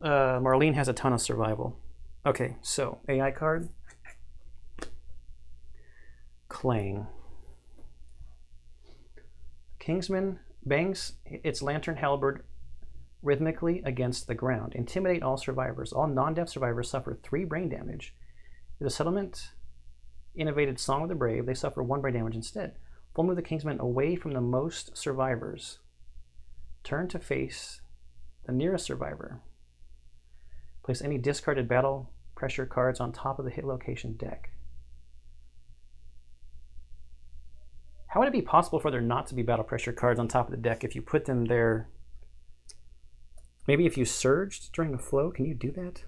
Speaker 1: Marlene has a ton of survival. Okay, so AI card. Clang. Kingsman bangs its lantern halberd rhythmically against the ground. Intimidate all survivors. All non-death survivors suffer 3 brain damage. If the settlement innovated Song of the Brave, they suffer 1 brain damage instead. Full move the Kingsman away from the most survivors. Turn to face the nearest survivor. Place any discarded battle pressure cards on top of the hit location deck. How would it be possible for there not to be battle pressure cards on top of the deck if you put them there? Maybe if you surged during the flow, can you do that?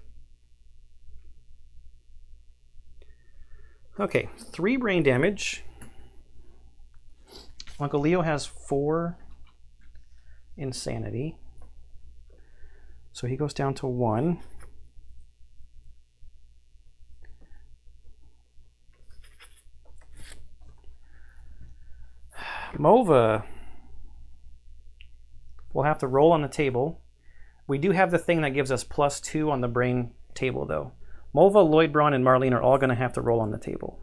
Speaker 1: Okay, 3 brain damage. Uncle Leo has 4 insanity. So he goes down to 1. Mova will have to roll on the table. We do have the thing that gives us +2 on the brain table, though. Mova, Lloyd Braun, and Marlene are all going to have to roll on the table.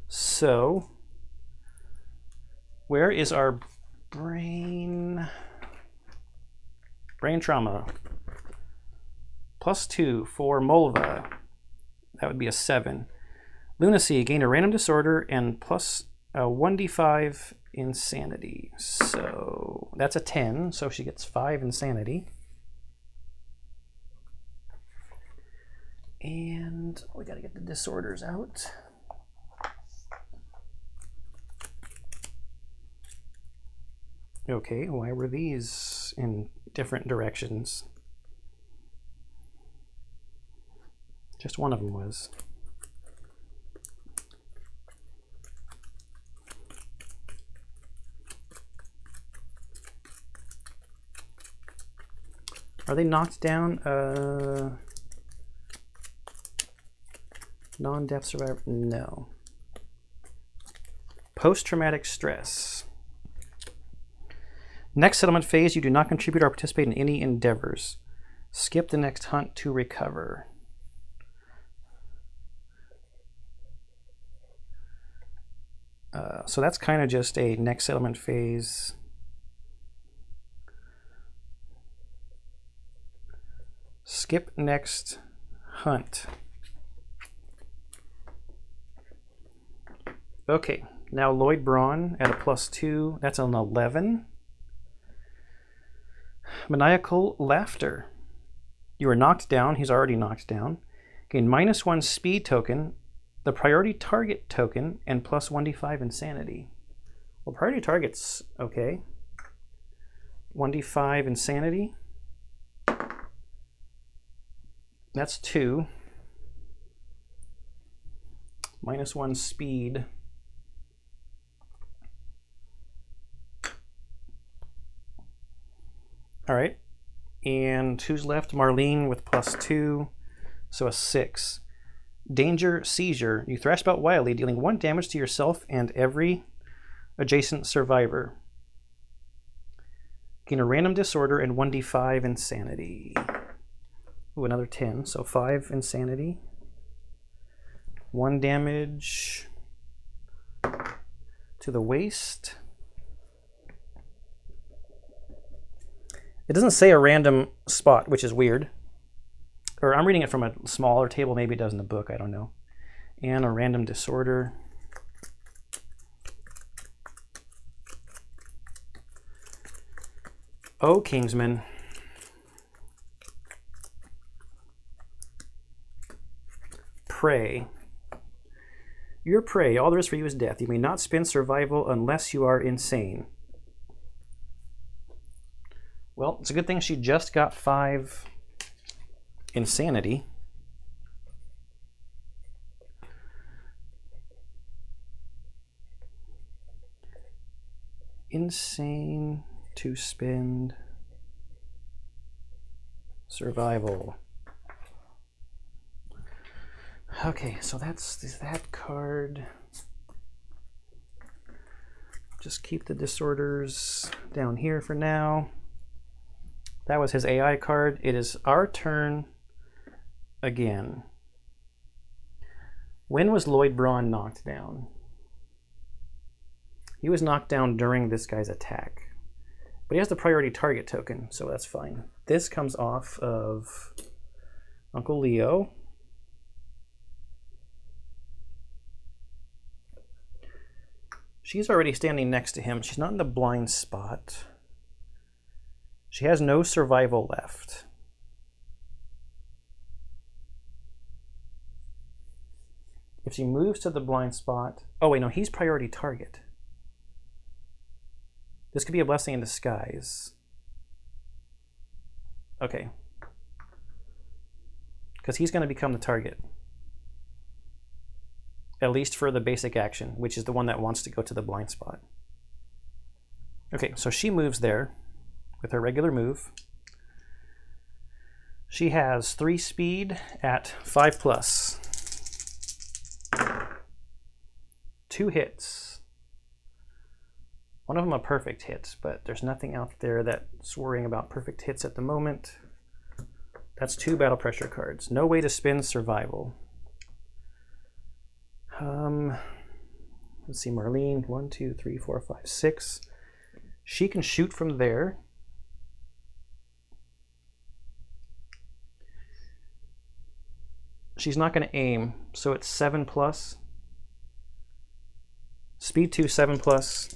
Speaker 1: So, where is our brain trauma? +2 for Molva. That would be a 7. Lunacy, gain a random disorder and plus a 1d5 insanity. So that's a 10, so she gets 5 insanity. And we got to get the disorders out. Okay, why were these in different directions? Just one of them was. Are they knocked down? Non-death survivor? No. Post-traumatic stress. Next settlement phase, you do not contribute or participate in any endeavors. Skip the next hunt to recover. So that's kind of just a next settlement phase. Skip next hunt. Okay, now Lloyd Braun at a +2. That's an 11. Maniacal laughter. You are knocked down. He's already knocked down. Gain -1 speed token, the priority target token, and plus 1d5 insanity. Well, priority target's okay. 1d5 insanity. That's 2. -1 speed. All right. And who's left? Marlene with +2. So a 6. Danger seizure. You thrash about wildly, dealing 1 damage to yourself and every adjacent survivor. Gain a random disorder and 1d5 insanity. Ooh, another 10. So 5 insanity. 1 damage to the waist. It doesn't say a random spot, which is weird. Or I'm reading it from a smaller table. Maybe it does in the book. I don't know. And a random disorder. Oh, Kingsman. Prey. Your prey. All there is for you is death. You may not spend survival unless you are insane. Well, it's a good thing she just got 5 insanity. insane to spend survival. Okay, so that's that card. Just keep the disorders down here for now. That was his AI card. It is our turn again. When was Lloyd Braun knocked down? He was knocked down during this guy's attack. But he has the priority target token, so that's fine. This comes off of Uncle Leo. She's already standing next to him. She's not in the blind spot. She has no survival left. If she moves to the blind spot... Oh, wait, no, he's priority target. This could be a blessing in disguise. Okay. Because he's going to become the target. At least for the basic action, which is the one that wants to go to the blind spot. Okay, so she moves there with her regular move. She has 3 speed at 5+. 2 hits. One of them a perfect hit, but there's nothing out there that's worrying about perfect hits at the moment. That's 2 battle pressure cards. No way to spin survival. Let's see, Marlene, 1, 2, 3, 4, 5, 6. She can shoot from there. She's not going to aim, so it's 7+. Speed 2, 7+.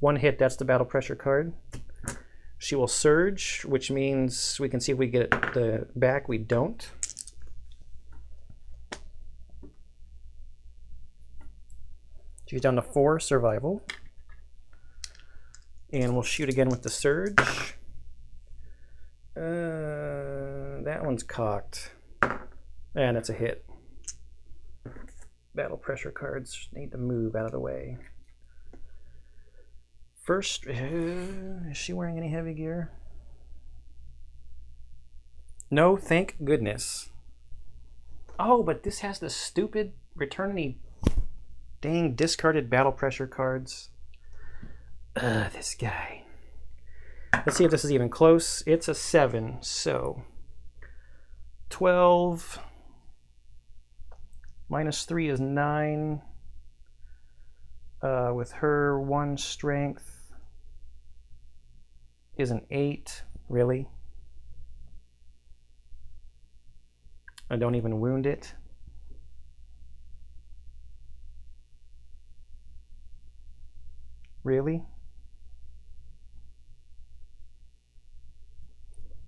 Speaker 1: 1 hit, that's the battle pressure card. She will surge, which means we can see if we get the back. We don't. She's down to 4 survival. And we'll shoot again with the surge. That one's cocked. And it's a hit. Battle pressure cards need to move out of the way. First, is she wearing any heavy gear? No, thank goodness. Oh, but this has the stupid return any dang discarded battle pressure cards. This guy. Let's see if this is even close. It's a 7, so 12 minus 3 is 9. With her 1 strength is an 8. Really? I don't even wound it. Really?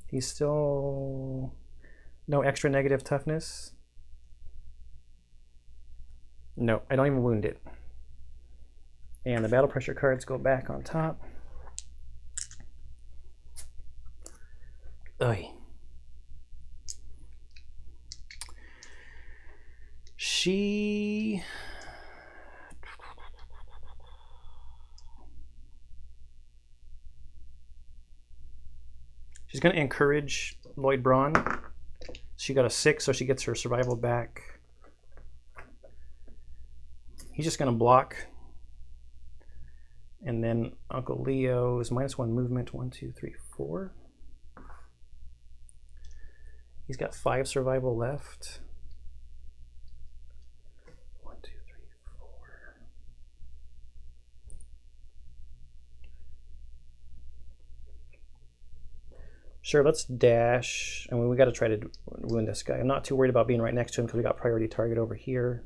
Speaker 1: He's still... No extra negative toughness? No, I don't even wound it. And the battle pressure cards go back on top. Oy. She's going to encourage Lloyd Braun. She got a 6, so she gets her survival back. He's just going to block. And then Uncle Leo's -1 movement. 1, 2, 3, 4. He's got 5 survival left. 1, 2, 3, 4. Sure, let's dash. I mean, we got to try to wound this guy. I'm not too worried about being right next to him because we got priority target over here.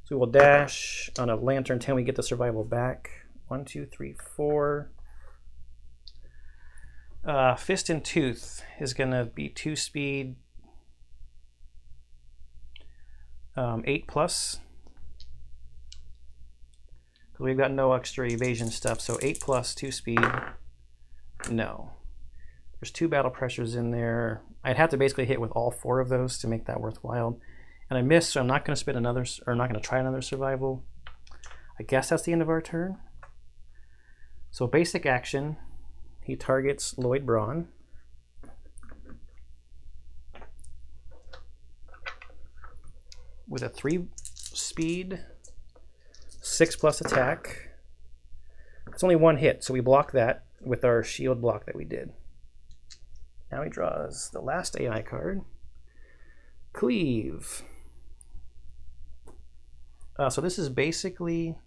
Speaker 1: So we will dash. On a lantern 10, we get the survival back. 1, 2, 3, 4. Fist and Tooth is going to be 2 speed, 8+. We've got no extra evasion stuff, so 8+, 2 speed. No. There's 2 battle pressures in there. I'd have to basically hit with all 4 of those to make that worthwhile. And I missed, so I'm not going to spend another, or not going to try another survival. I guess that's the end of our turn. So basic action, he targets Lloyd Braun. With a 3 speed, 6+ attack. It's only 1 hit, so we block that with our shield block that we did. Now he draws the last AI card, Cleave. So this is basically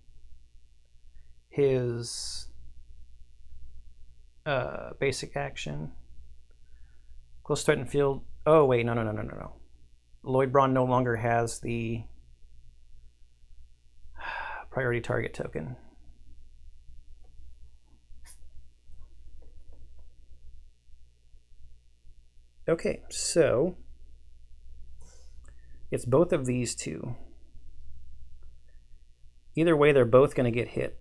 Speaker 1: his basic action. Close threatened field. Oh wait, no. Lloyd Braun no longer has the priority target token. Okay, so it's both of these two. Either way, they're both going to get hit.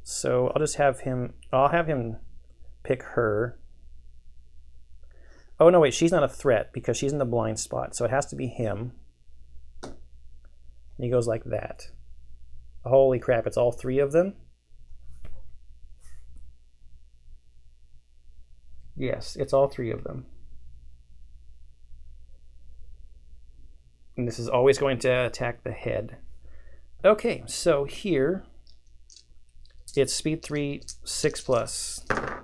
Speaker 1: So I'll just have him, I'll have him pick her. Oh no, wait, she's not a threat because she's in the blind spot, so it has to be him. And he goes like that. Holy crap, it's all 3 of them? Yes, it's all 3 of them. And this is always going to attack the head. Okay, so here it's speed 3, 6+.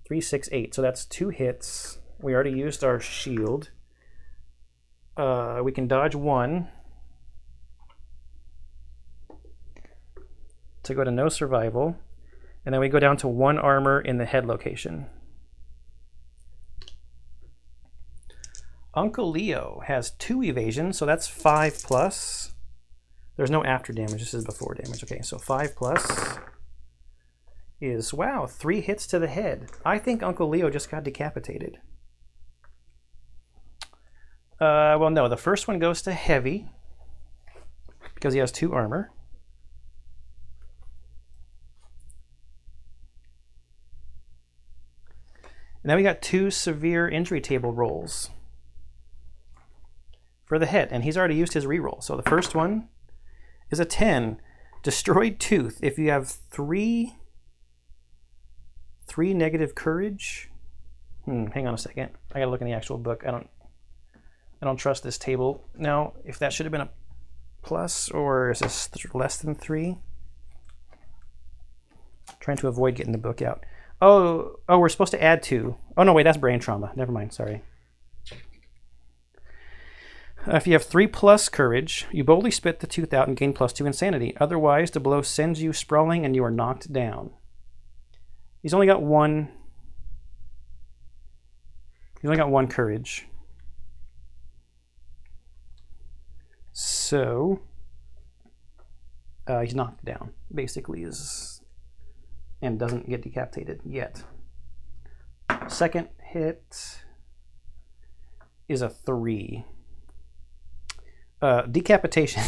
Speaker 1: 3, 6, 8. So that's 2 hits. We already used our shield. We can dodge 1 to go to no survival. And then we go down to 1 armor in the head location. Uncle Leo has 2 evasion, so that's 5+. There's no after damage, this is before damage. Okay, so 5+ is, wow, 3 hits to the head. I think Uncle Leo just got decapitated. Well, no, the first one goes to heavy because he has 2 armor. And then we got 2 severe injury table rolls for the head, and he's already used his reroll. So the first one is a 10. Destroyed tooth. If you have 3 negative courage. Hang on a second. I gotta look in the actual book. I don't trust this table. Now, if that should have been a plus, or is this less than 3? Trying to avoid getting the book out. Oh, we're supposed to add 2. Oh no, wait, that's brain trauma. Never mind, sorry. If you have 3+ courage, you boldly spit the tooth out and gain +2 insanity. Otherwise, the blow sends you sprawling and you are knocked down. He's only got 1. He's only got 1 courage. So he's knocked down, basically, and doesn't get decapitated yet. Second hit is a 3. Decapitation.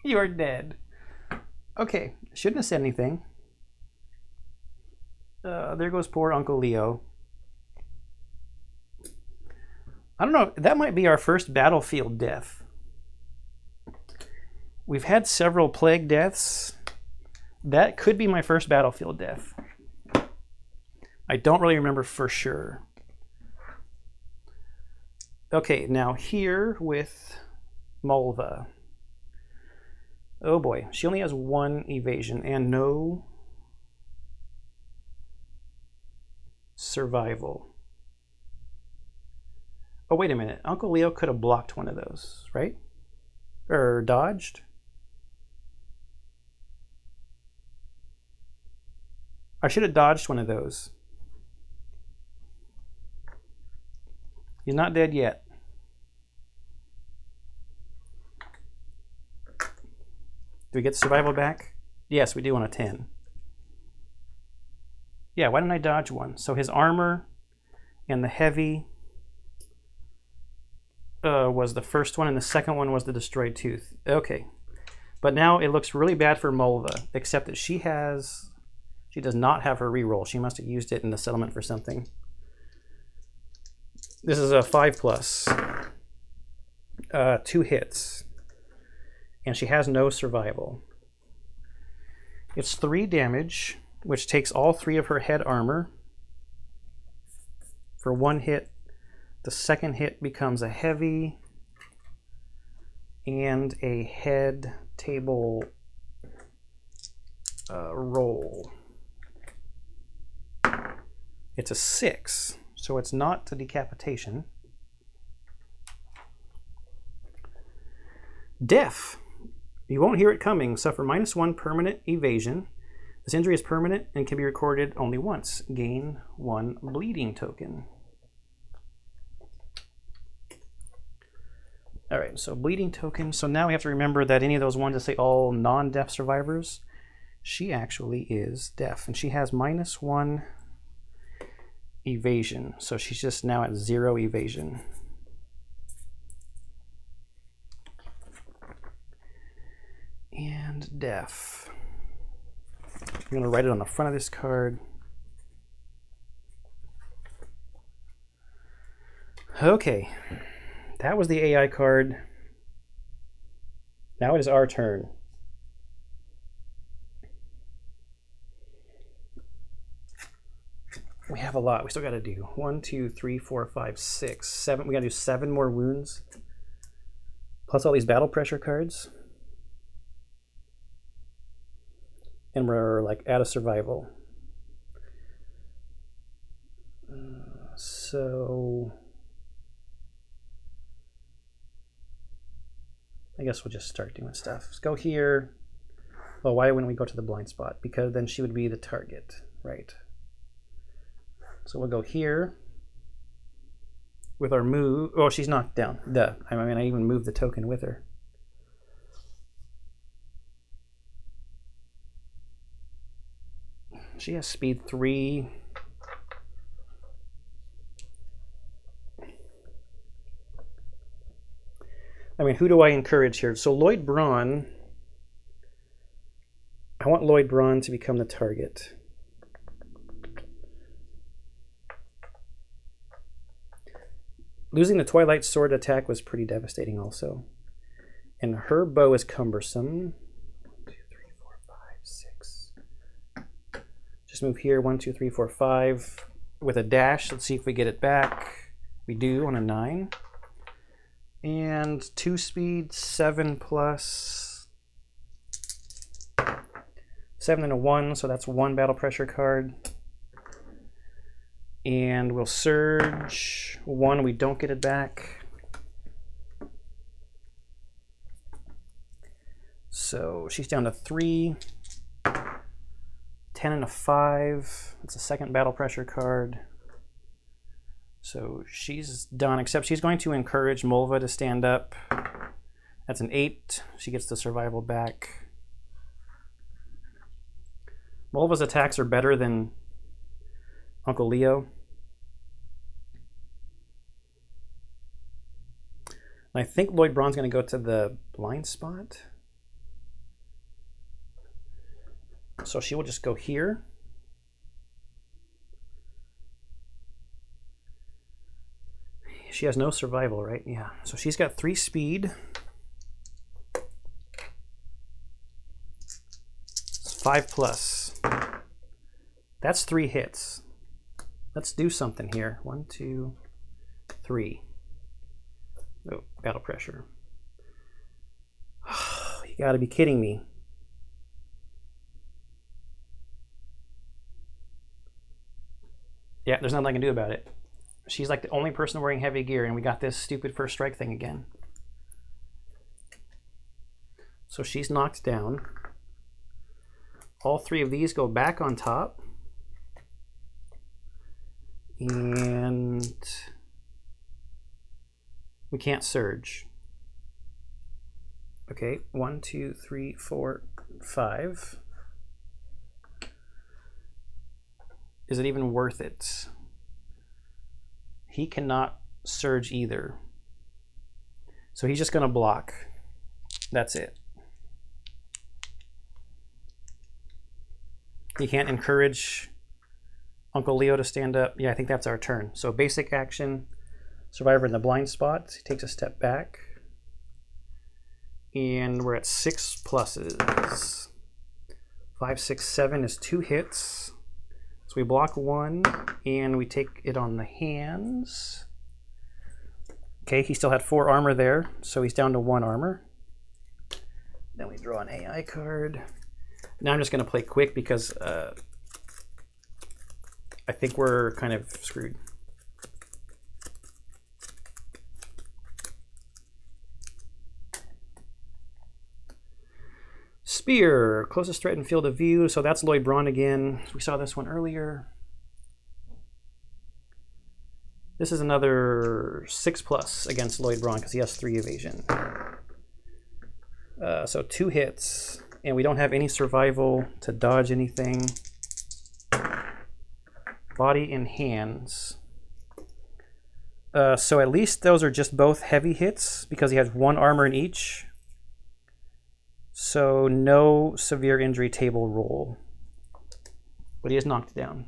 Speaker 1: You are dead. Okay, shouldn't have said anything. There goes poor Uncle Leo. I don't know, that might be our first battlefield death. We've had several plague deaths. That could be my first battlefield death. I don't really remember for sure. Okay, now here with Mulva. Oh boy, she only has 1 evasion and no survival. Oh, wait a minute. Uncle Leo could have blocked one of those, right? Or dodged? I should have dodged one of those. He's not dead yet. Do we get survival back? Yes, we do on a 10. Yeah, why didn't I dodge one? So his armor and the heavy was the first one, and the second one was the destroyed tooth. Okay. But now it looks really bad for Mulva, except that she does not have her reroll. She must have used it in the settlement for something. This is a 5+. 2 hits. and she has no survival. It's 3 damage, which takes all 3 of her head armor. For 1 hit, the second hit becomes a heavy and a head table roll. It's a 6, so it's not a decapitation. Death. You won't hear it coming. Suffer -1 permanent evasion. This injury is permanent and can be recorded only once. Gain 1 bleeding token. All right, so bleeding token. So now we have to remember that any of those ones that say all non-deaf survivors, she actually is deaf, and she has -1 evasion. So she's just now at 0 evasion. And deaf. I'm going to write it on the front of this card. Okay, that was the AI card. Now it is our turn. We have a lot. We still got to do 1, 2, 3, 4, 5, 6, 7. We got to do 7 more wounds, plus all these battle pressure cards. And we're like out of survival. So I guess we'll just start doing stuff. Let's go here. Well, why wouldn't we go to the blind spot? Because then she would be the target, right? So we'll go here with our move. Oh, she's knocked down. Duh. I mean, I even moved the token with her. She has speed 3. I mean, who do I encourage here? So Lloyd Braun, I want Lloyd Braun to become the target. Losing the Twilight Sword attack was pretty devastating also. And her bow is cumbersome. 1, 2, 3, 4, 5, 6. Just move here, 1, 2, 3, 4, 5 with a dash. Let's see if we get it back. We do on a 9. And 2 speed, 7 plus 7 and a 1, so that's 1 battle pressure card. And we'll surge 1, we don't get it back. So she's down to 3. 10 and a 5. It's a 2nd battle pressure card. So she's done, except she's going to encourage Mulva to stand up. That's an 8. She gets the survival back. Mulva's attacks are better than Uncle Leo. And I think Lloyd Braun's going to go to the blind spot. So she will just go here. She has no survival, right? Yeah. So she's got 3 speed. It's 5 plus. That's 3 hits. Let's do something here. 1, 2, 3. Oh, battle pressure. You gotta be kidding me. Yeah, there's nothing I can do about it. She's like the only person wearing heavy gear, and we got this stupid first strike thing again. So she's knocked down. All 3 of these go back on top. And we can't surge. Okay, 1, 2, 3, 4, 5. Is it even worth it? He cannot surge either. So he's just going to block. That's it. He can't encourage Uncle Leo to stand up. Yeah, I think that's our turn. So basic action, survivor in the blind spot. He takes a step back. And we're at 6 pluses. 5, 6, 7 is 2 hits. So we block 1 and we take it on the hands. Okay, he still had 4 armor there, so he's down to 1 armor. Then we draw an AI card. Now I'm just going to play quick because I think we're kind of screwed. Spear, closest threat in field of view. So that's Lloyd Braun again. We saw this one earlier. This is another 6 plus against Lloyd Braun because he has 3 evasion. So 2 hits, and we don't have any survival to dodge anything. Body and hands. So at least those are just both heavy hits because he has 1 armor in each. So no severe injury table roll. But he is knocked down.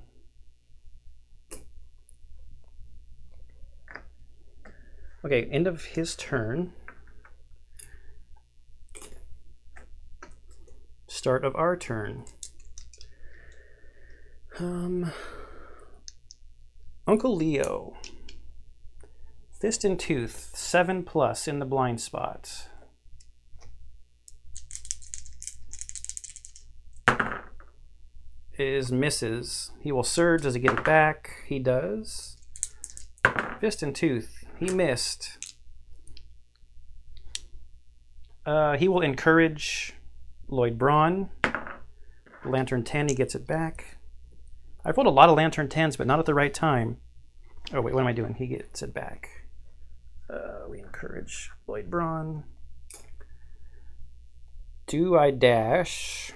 Speaker 1: Okay, end of his turn. Start of our turn. Uncle Leo. Fist and Tooth, 7 plus in the blind spot. Is misses. He will surge. Does he get it back? He does. Fist and Tooth. He missed. He will encourage Lloyd Braun. Lantern 10, he gets it back. I've rolled a lot of Lantern 10s, but not at the right time. Oh wait, what am I doing? He gets it back. We encourage Lloyd Braun. Do I dash?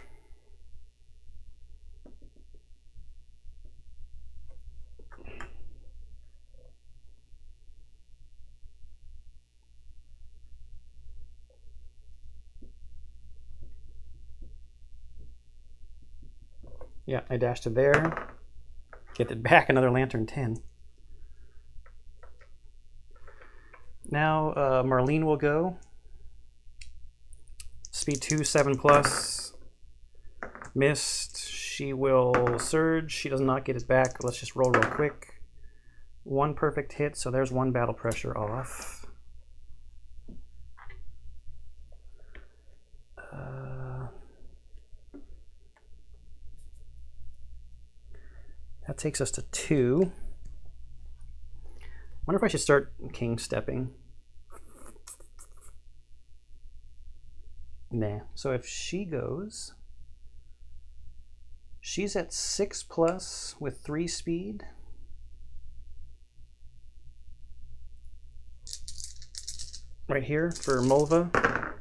Speaker 1: Yeah, I dashed to there. Get it back, another Lantern 10. Now Marlene will go. Speed 2, 7 plus. Missed. She will surge. She does not get it back. Let's just roll real quick. 1 perfect hit, so there's 1 battle pressure off. That takes us to 2. Wonder if I should start king stepping. Nah. So if she goes, she's at 6 plus with 3 speed. Right here for Mulva.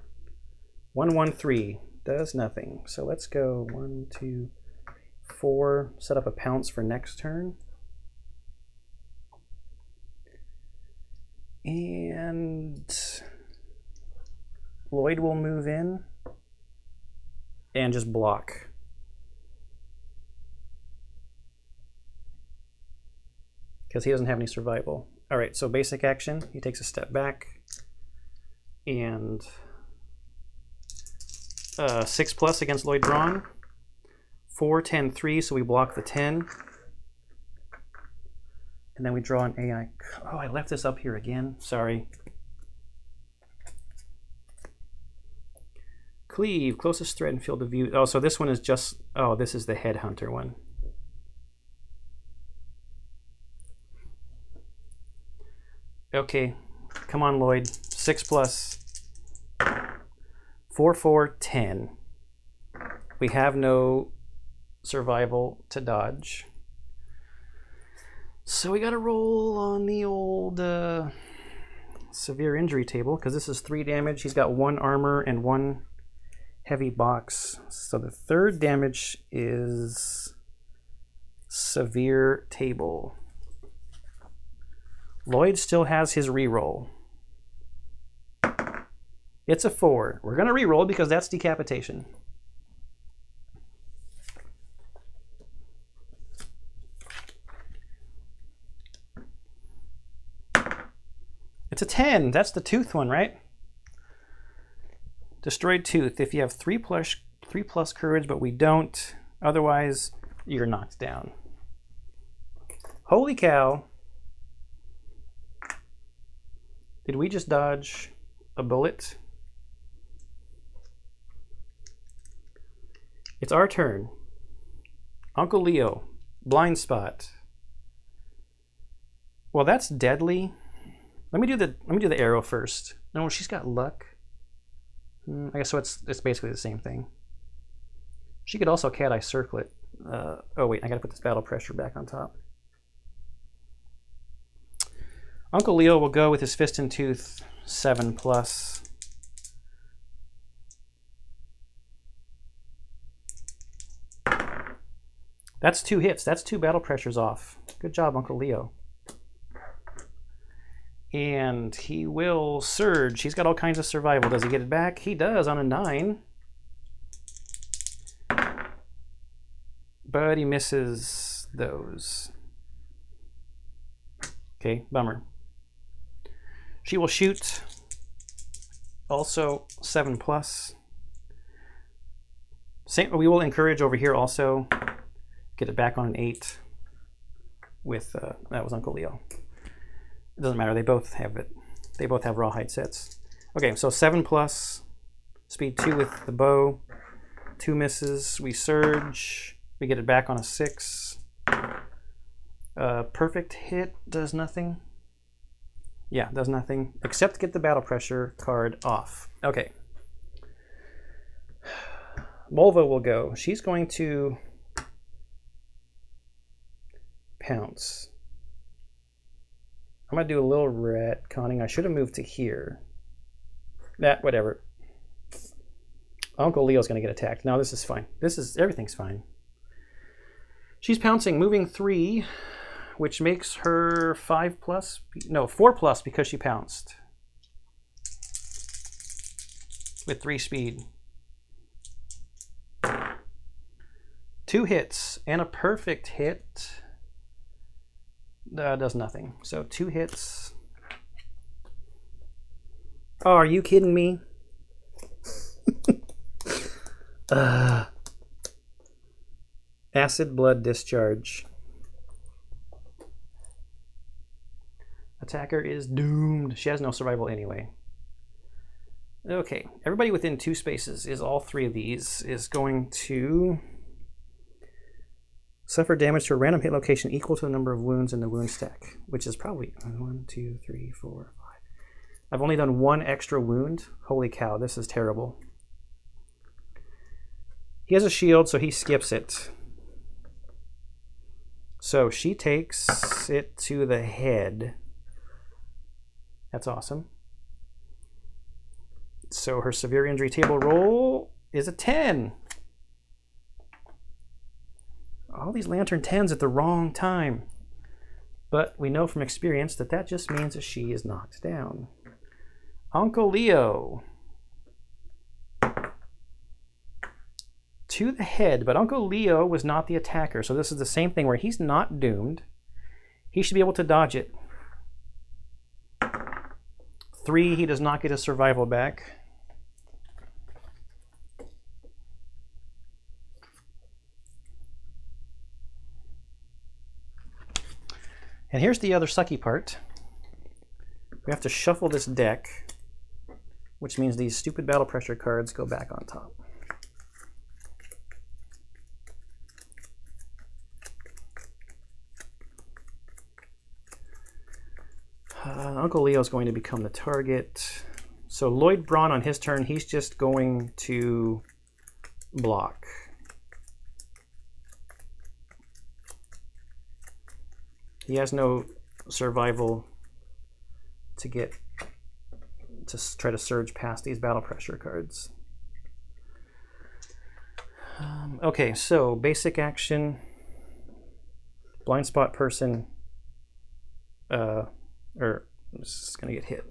Speaker 1: 1, 1, 3 does nothing. So let's go 1, 2, 4. Set up a pounce for next turn. And Lloyd will move in and just block. Because he doesn't have any survival. All right, so basic action, he takes a step back and 6 plus against Lloyd Braun. 4, 10, 3, so we block the 10. And then we draw an AI. Oh, I left this up here again. Sorry. Cleave, closest threat in field of view. Oh, so this one is just, oh, this is the Headhunter one. Okay, come on, Lloyd. 6 plus. 4, 4, 10. We have no survival to dodge. So we got to roll on the old severe injury table because this is 3 damage. He's got 1 armor and 1 heavy box. So the 3rd damage is severe table. Lloyd still has his reroll. It's a 4. We're going to reroll because that's decapitation. It's a 10. That's the tooth one, right? Destroyed Tooth. If you have 3+ courage, but we don't, otherwise you're knocked down. Holy cow. Did we just dodge a bullet? It's our turn. Uncle Leo, blind spot. Well, that's deadly. Let me do the arrow first. No, she's got luck. I guess so. It's basically the same thing. She could also cat eye circlet. Oh wait, I gotta put this battle pressure back on top. Uncle Leo will go with his fist and tooth 7+. That's 2 hits. That's 2 battle pressures off. Good job, Uncle Leo. And he will surge. He's got all kinds of survival. Does he get it back? He does on a 9. But he misses those. Okay, bummer. She will shoot. Also 7+. Same, we will encourage over here also. Get it back on an 8 with, that was Uncle Leo. It doesn't matter, they both have it. They both have rawhide sets. Okay, so 7+, speed 2 with the bow, 2 misses, we surge, we get it back on a 6. Perfect hit does nothing. Yeah, does nothing, except get the battle pressure card off. Okay. Volvo will go. She's going to pounce. I'm going to do a little retconning. I should have moved to here. Whatever. Uncle Leo's going to get attacked. No, this is fine. Everything's fine. She's pouncing, moving 3, which makes her 5+. No, 4+ because she pounced. With 3 speed. 2 hits and a perfect hit. Does nothing. So 2 hits. Oh, are you kidding me? Acid blood discharge. Attacker is doomed. She has no survival anyway. Okay, everybody within 2 spaces is all 3 of these is going to suffer damage to a random hit location equal to the number of wounds in the wound stack, which is probably 1, 2, 3, 4, 5. I've only done 1 extra wound. Holy cow, this is terrible. He has a shield, so he skips it. So she takes it to the head. That's awesome. So her severe injury table roll is a 10. All these lantern 10s at the wrong time. But we know from experience that that just means that she is knocked down. Uncle Leo. To the head, but Uncle Leo was not the attacker. So this is the same thing where he's not doomed. He should be able to dodge it. 3, he does not get his survival back. And here's the other sucky part. We have to shuffle this deck, which means these stupid battle pressure cards go back on top. Uncle Leo's going to become the target. So Lloyd Braun on his turn, he's just going to block. He has no survival to try to surge past these battle pressure cards. Okay, so basic action, blind spot person, this is gonna get hit.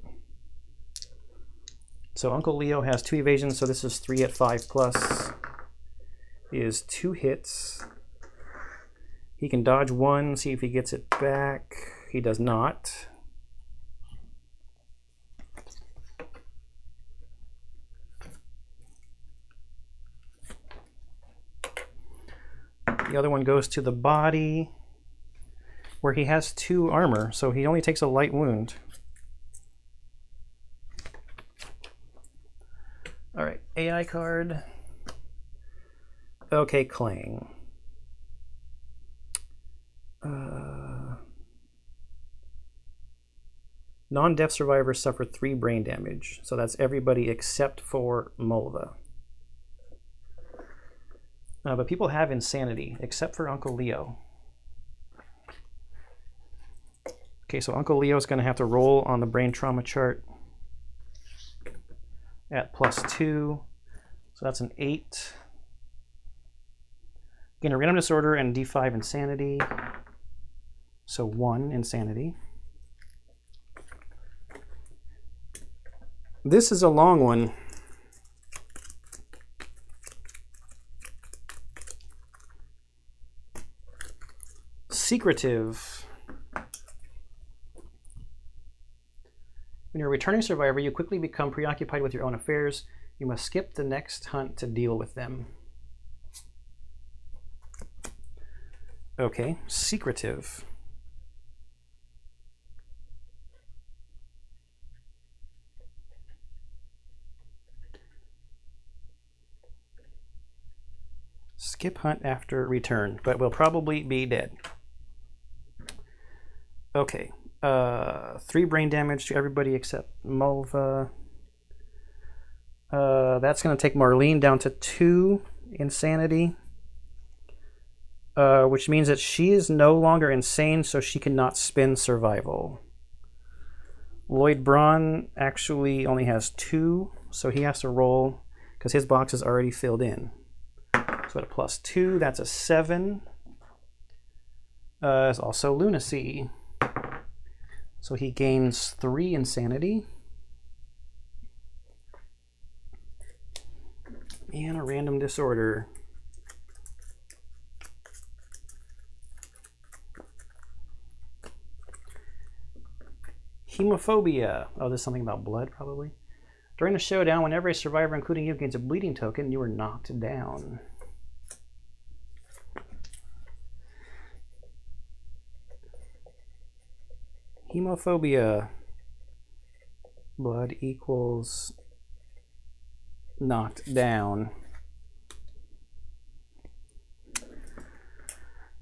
Speaker 1: So Uncle Leo has 2 evasions, so this is 3 at 5+. Is 2 hits. He can dodge 1, see if he gets it back. He does not. The other one goes to the body, where he has 2 armor, so he only takes a light wound. All right, AI card. Okay, Clang. Non-death survivors suffer 3 brain damage, so that's everybody except for Mulva. But people have insanity, except for Uncle Leo. Okay, so Uncle Leo's going to have to roll on the brain trauma chart at +2, so that's an 8. Gain a random disorder and D5 insanity, so 1 insanity. This is a long one. Secretive. When you're a returning survivor, you quickly become preoccupied with your own affairs. You must skip the next hunt to deal with them. Okay, secretive. Skip hunt after return, but will probably be dead. Okay, 3 brain damage to everybody except Mulva. That's going to take Marlene down to 2 insanity, which means that she is no longer insane, so she cannot spin survival. Lloyd Braun actually only has 2, so he has to roll because his box is already filled in. So at a +2, that's a 7. It's also lunacy. So he gains 3 insanity. And a random disorder. Hemophobia. Oh, there's something about blood, probably. During the showdown, whenever a survivor, including you, gains a bleeding token, you are knocked down. Hemophobia. Blood equals knocked down.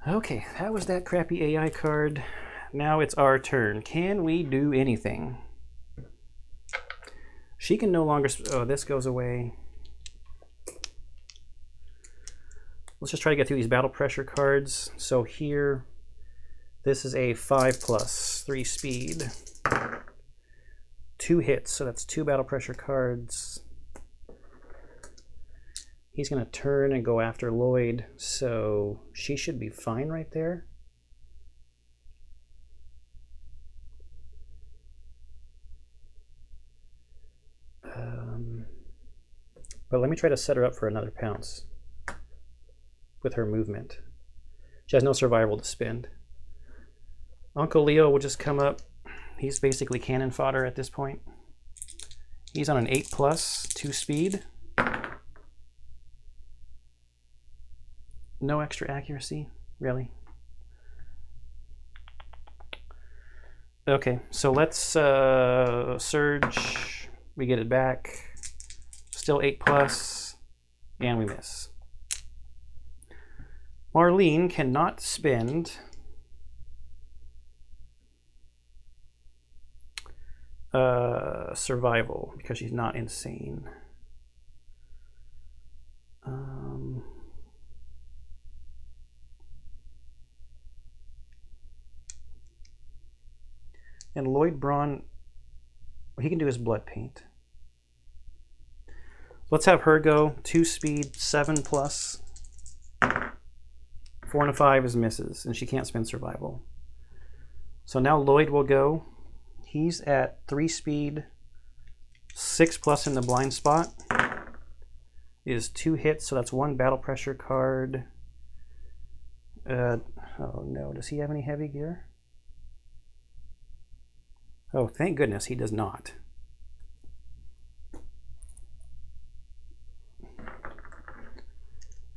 Speaker 1: Okay, that was that crappy AI card. Now it's our turn. Can we do anything? She can no longer... Oh, this goes away. Let's just try to get through these battle pressure cards. So here, this is a 5+, 3 speed. 2 hits, so that's 2 battle pressure cards. He's going to turn and go after Lloyd, so she should be fine right there. But let me try to set her up for another pounce with her movement. She has no survival to spend. Uncle Leo will just come up. He's basically cannon fodder at this point. He's on an 8+, 2 speed. No extra accuracy, really. Okay, so let's surge. We get it back. Still 8+, and we miss. Marlene cannot spend survival because she's not insane. And Lloyd Braun, he can do his blood paint. Let's have her go. 2 speed, 7+. 4 and a 5 is misses, and she can't spend survival. So now Lloyd will go. He's at 3 speed, 6+ in the blind spot. Is 2 hits, so that's 1 battle pressure card. Oh no, does he have any heavy gear? Oh, thank goodness he does not.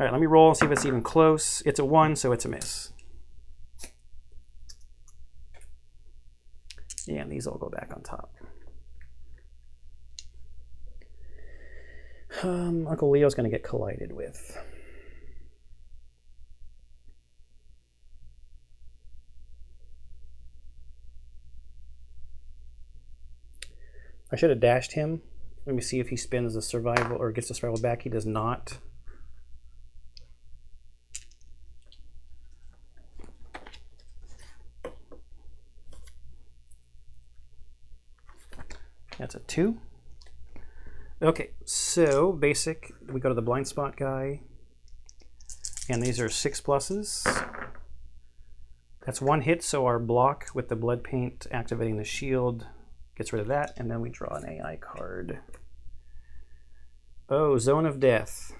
Speaker 1: All right, let me roll and see if it's even close. It's a 1, so it's a miss. Yeah, and these all go back on top. Uncle Leo's going to get collided with. I should have dashed him. Let me see if he spins the survival or gets the survival back. He does not. That's a 2. Okay, so basic, we go to the blind spot guy, and these are 6 pluses. That's 1 hit, so our block with the blood paint activating the shield gets rid of that, and then we draw an AI card. Oh, Zone of Death.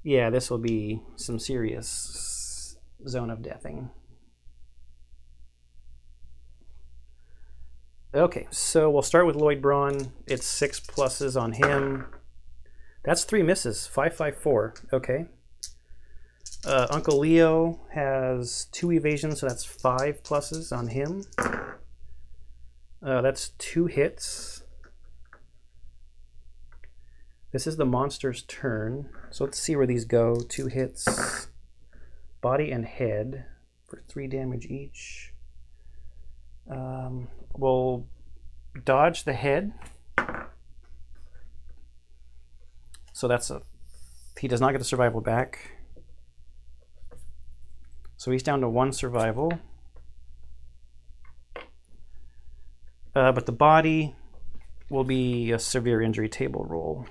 Speaker 1: Yeah, this will be some serious Zone of Deathing. Okay, so we'll start with Lloyd Braun. It's 6 pluses on him. That's 3 misses. 5, 5, 4. Okay. Uncle Leo has 2 evasions, so that's 5 pluses on him. That's 2 hits. This is the monster's turn. So let's see where these go. 2 hits. Body and head for 3 damage each. We'll dodge the head. So that's a... He does not get the survival back. So he's down to 1 survival. But the body will be a severe injury table roll.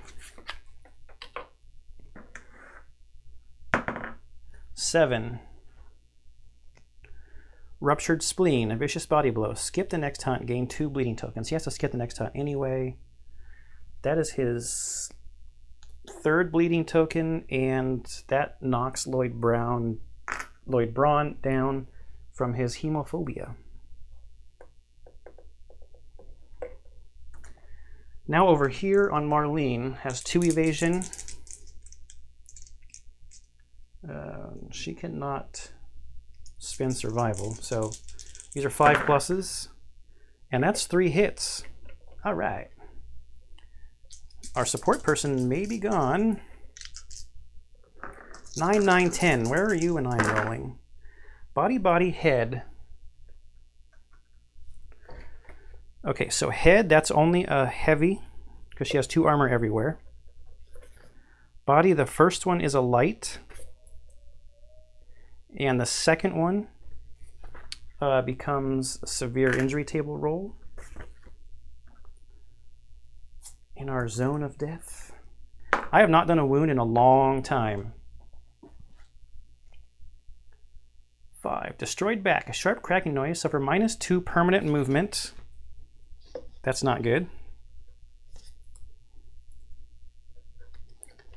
Speaker 1: 7. Ruptured spleen, a vicious body blow. Skip the next hunt, gain 2 bleeding tokens. He has to skip the next hunt anyway. That is his 3rd bleeding token, and that knocks Lloyd Braun down from his hemophobia. Now over here on Marlene, has 2 evasion. She cannot spin survival, so these are 5 pluses, and that's 3 hits. All right. Our support person may be gone. 9, 9, 10. Where are you when I'm rolling? Body, body, head. Okay, so head, that's only a heavy, because she has 2 armor everywhere. Body, the first one is a light. And the second one becomes a severe injury table roll. In our zone of death. I have not done a wound in a long time. 5. Destroyed back. A sharp cracking noise. Suffer -2 permanent movement. That's not good.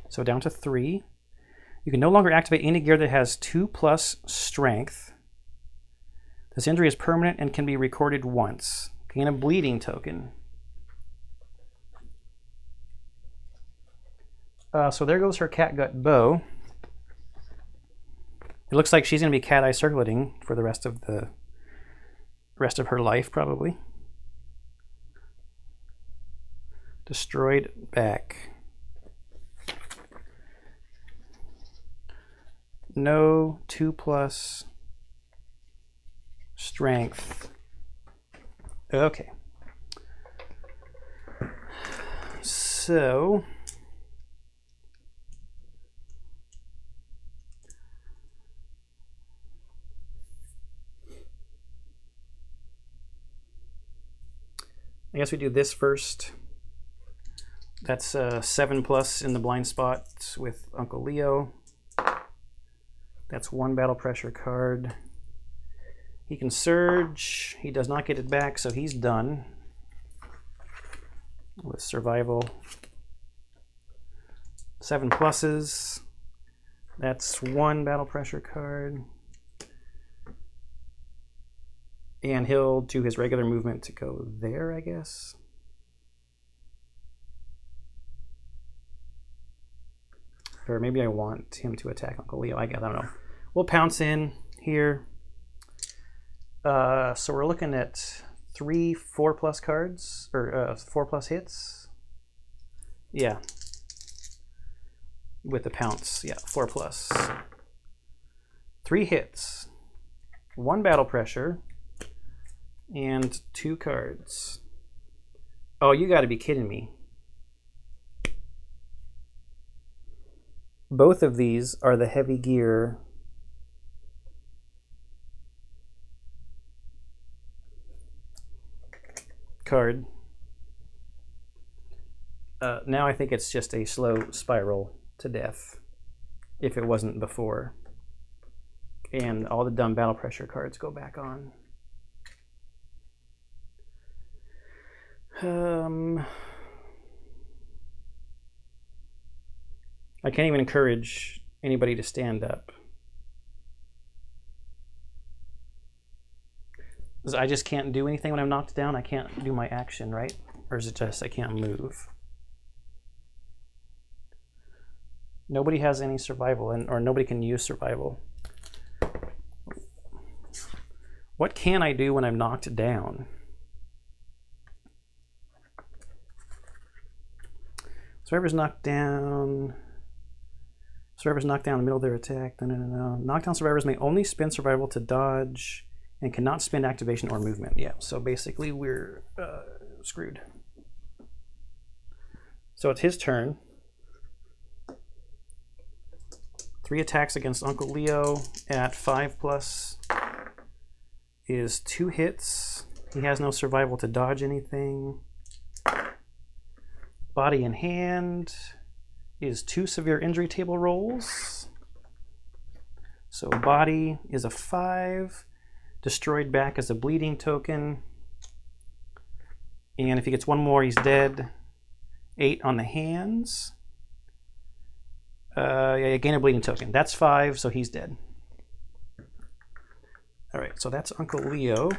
Speaker 1: So down to 3. You can no longer activate any gear that has 2+ strength. This injury is permanent and can be recorded once. Gain a bleeding token. So there goes her catgut bow. It looks like she's going to be cat eye circulating for the rest of her life, probably. Destroyed back. No 2+ strength. Okay. So I guess we do this first. That's 7+ in the blind spot with Uncle Leo. That's 1 battle pressure card. He can surge. He does not get it back, so he's done with survival. 7 pluses. That's 1 battle pressure card. And he'll do his regular movement to go there, I guess. Or maybe I want him to attack Uncle Leo. I don't know. We'll pounce in here. So we're looking at 3 4+ cards, or 4+ hits. Yeah. With the pounce, yeah, 4+. 3 hits, 1 battle pressure, and 2 cards. Oh, you gotta be kidding me. Both of these are the heavy gear. Card. Now I think it's just a slow spiral to death, if it wasn't before. And all the dumb battle pressure cards go back on. I can't even encourage anybody to stand up. I just can't do anything when I'm knocked down. I can't do my action, right? Or is it just I can't move? Nobody has any survival, or nobody can use survival. What can I do when I'm knocked down? Survivor's knocked down. Survivors knocked down in the middle of their attack. No. Knockdown survivors may only spend survival to dodge and cannot spend activation or movement. Yeah, so basically we're screwed. So it's his turn. 3 attacks against Uncle Leo at 5+ is 2 hits. He has no survival to dodge anything. Body in hand is 2 severe injury table rolls. So body is a 5. Destroyed back as a bleeding token. And if he gets 1 more, he's dead. 8 on the hands. Yeah, gain a bleeding token. That's 5, so he's dead. All right, so that's Uncle Leo.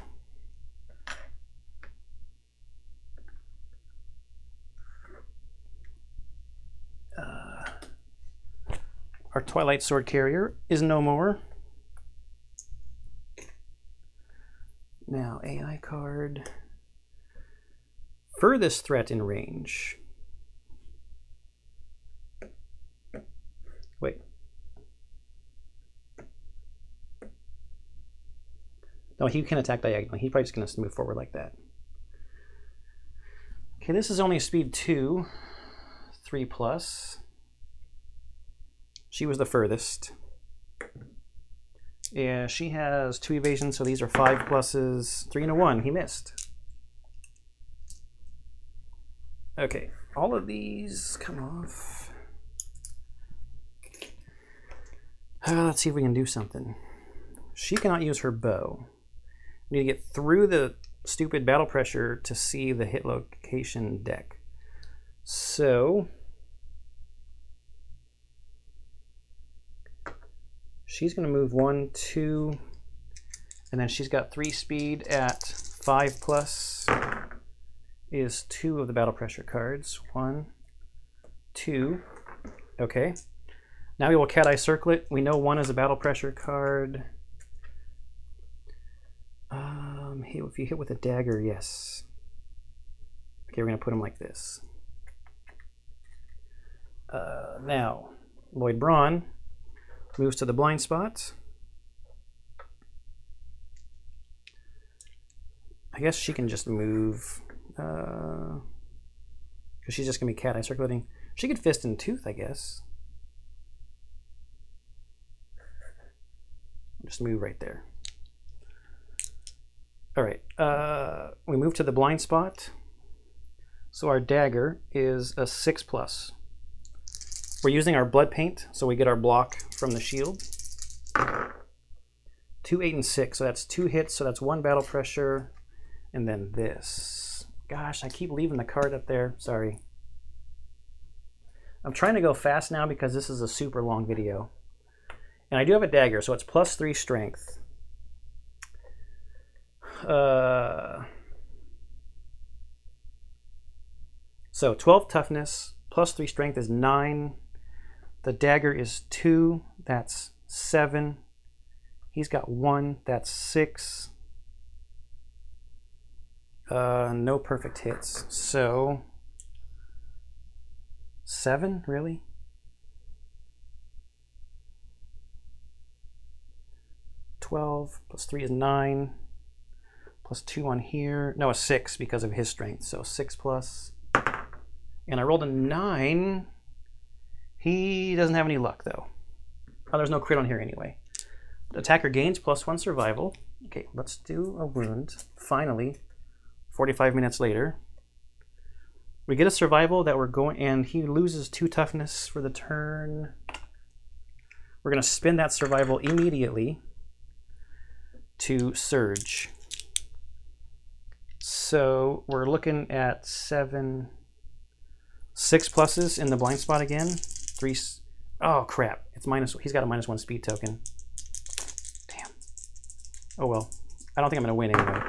Speaker 1: Our Twilight Sword Carrier is no more. Now, AI card. Furthest threat in range. Wait. No, he can attack diagonally. He's probably just going to move forward like that. Okay, this is only a speed 2. 3+. She was the furthest. Yeah, she has 2 evasions, so these are 5+. 3 and a 1. He missed. Okay, all of these come off. Let's see if we can do something. She cannot use her bow. We need to get through the stupid battle pressure to see the hit location deck. So she's going to move 1, 2, and then she's got 3 speed at 5+ is 2 of the battle pressure cards. 1, 2. Okay. Now we will Cat Eye Circlet. We know 1 is a battle pressure card. If you hit with a dagger, yes. Okay, we're going to put him like this. Now, Lloyd Braun moves to the blind spot. I guess she can just move, because she's just going to be Cat Eye Circulating. She could Fist and Tooth, I guess. Just move right there. All right, we move to the blind spot. So our dagger is a 6+. We're using our blood paint, so we get our block from the shield. 2, 8, and 6, so that's 2 hits, so that's 1 battle pressure. And then this. Gosh, I keep leaving the card up there, sorry. I'm trying to go fast now because this is a super long video. And I do have a dagger, so it's +3 strength. So 12 toughness, +3 strength is 9, The dagger is 2, that's 7. He's got 1, that's 6. No perfect hits. So 7, really? +12 plus 3 is 9. Plus 2 on here. No, a 6 because of his strength. So 6 plus. And I rolled a 9. He doesn't have any luck though. Oh, there's no crit on here anyway. The attacker gains +1 survival. Okay, let's do a wound. Finally, 45 minutes later. We get a survival that we're going, and he loses 2 toughness for the turn. We're going to spend that survival immediately to surge. So we're looking at 7, 6 pluses in the blind spot again. 3. Oh crap! It's minus. He's got a -1 speed token. Damn. Oh well. I don't think I'm gonna win anyway.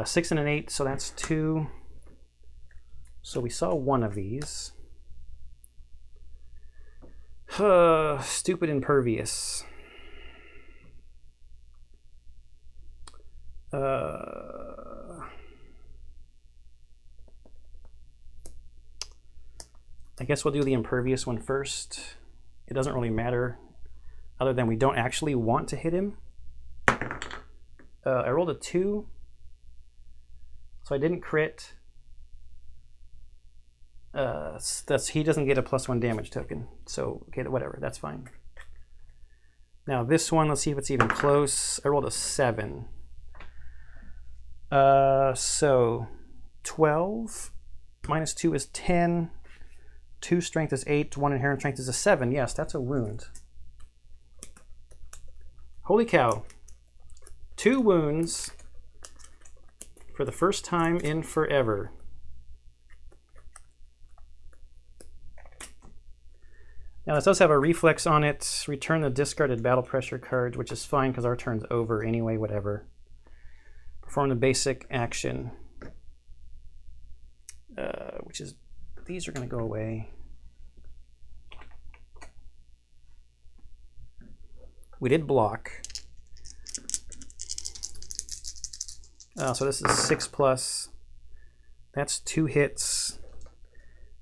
Speaker 1: 6 and an 8, so that's 2. So we saw one of these. Stupid impervious. I guess we'll do the impervious one first. It doesn't really matter, other than we don't actually want to hit him. I rolled a 2, so I didn't crit. He doesn't get a +1 damage token, so okay, whatever, that's fine. Now this one, let's see if it's even close. I rolled a 7. So 12 minus 2 is 10. 2 strength is 8. 1 inherent strength is a 7. Yes, that's a wound. Holy cow. 2 wounds for the first time in forever. Now this does have a reflex on it. Return the discarded battle pressure card, which is fine because our turn's over anyway, whatever. Perform the basic action, which is, these are going to go away. We did block. So this is 6 plus. That's 2 hits.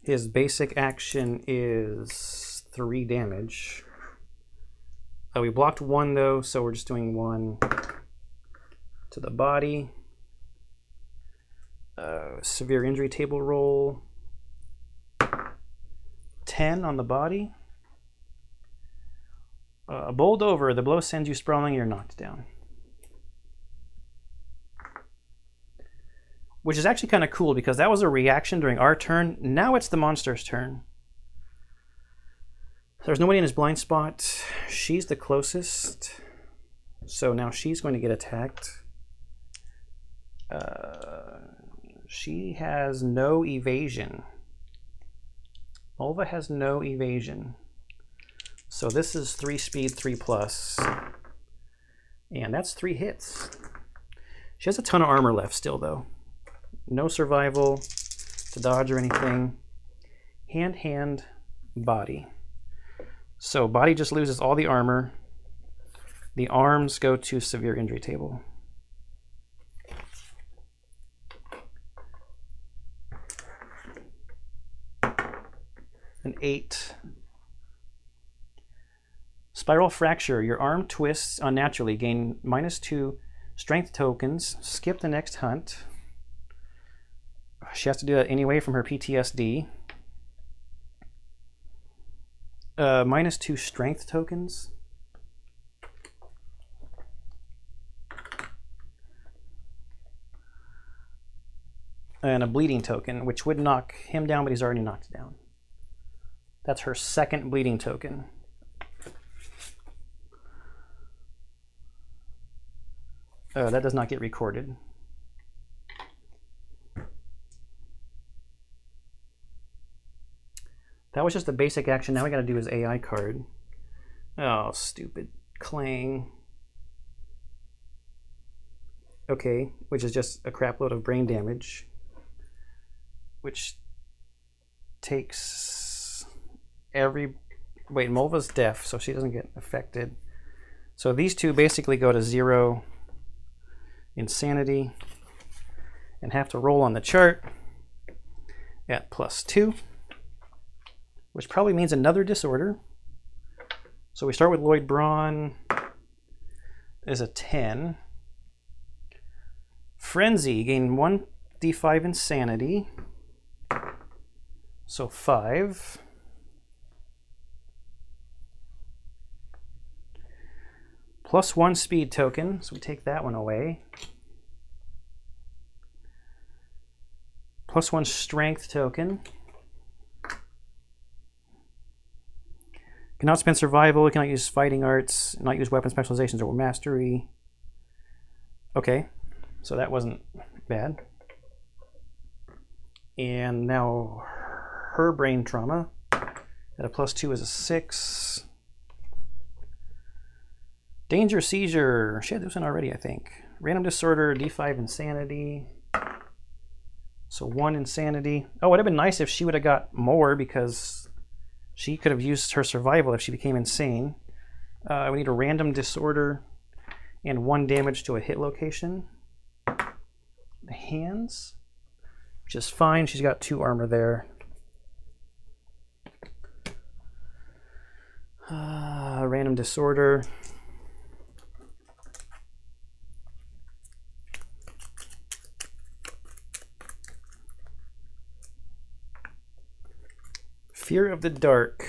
Speaker 1: His basic action is 3 damage. We blocked 1 though, so we're just doing 1 to the body. Severe injury table roll. 10 on the body. Bowled over, the blow sends you sprawling, you're knocked down. Which is actually kind of cool because that was a reaction during our turn. Now it's the monster's turn. There's nobody in his blind spot. She's the closest. So now she's going to get attacked. She has no evasion. Olva has no evasion. So this is 3 speed, 3 plus. And that's 3 hits. She has a ton of armor left still though. No survival to dodge or anything. Hand, body. So body just loses all the armor. The arms go to severe injury table. An 8. Spiral fracture. Your arm twists unnaturally. Gain -2 strength tokens. Skip the next hunt. She has to do that anyway from her PTSD. -2 strength tokens. And a bleeding token, which would knock him down, but he's already knocked down. That's her second bleeding token. That does not get recorded. That was just a basic action. Now we got to do his AI card. Oh, stupid clang. Okay, which is just a crap load of brain damage, which takes wait, Mulva's deaf, so she doesn't get affected. So these two basically go to 0 insanity and have to roll on the chart at +2, which probably means another disorder. So we start with Lloyd Braun is a 10. Frenzy, gain 1d5 insanity. So 5. +1 speed token, so we take that one away. +1 strength token. Cannot spend survival, cannot use fighting arts, not use weapon specializations or mastery. Okay, so that wasn't bad. And now her brain trauma at a +2 is a 6. Danger seizure. She had this one already, I think. Random disorder, D5 insanity. So 1 insanity. Oh, it would have been nice if she would have got more because she could have used her survival if she became insane. We need a random disorder and 1 damage to a hit location. The hands, which is fine. She's got 2 armor there. Random disorder. Fear of the dark.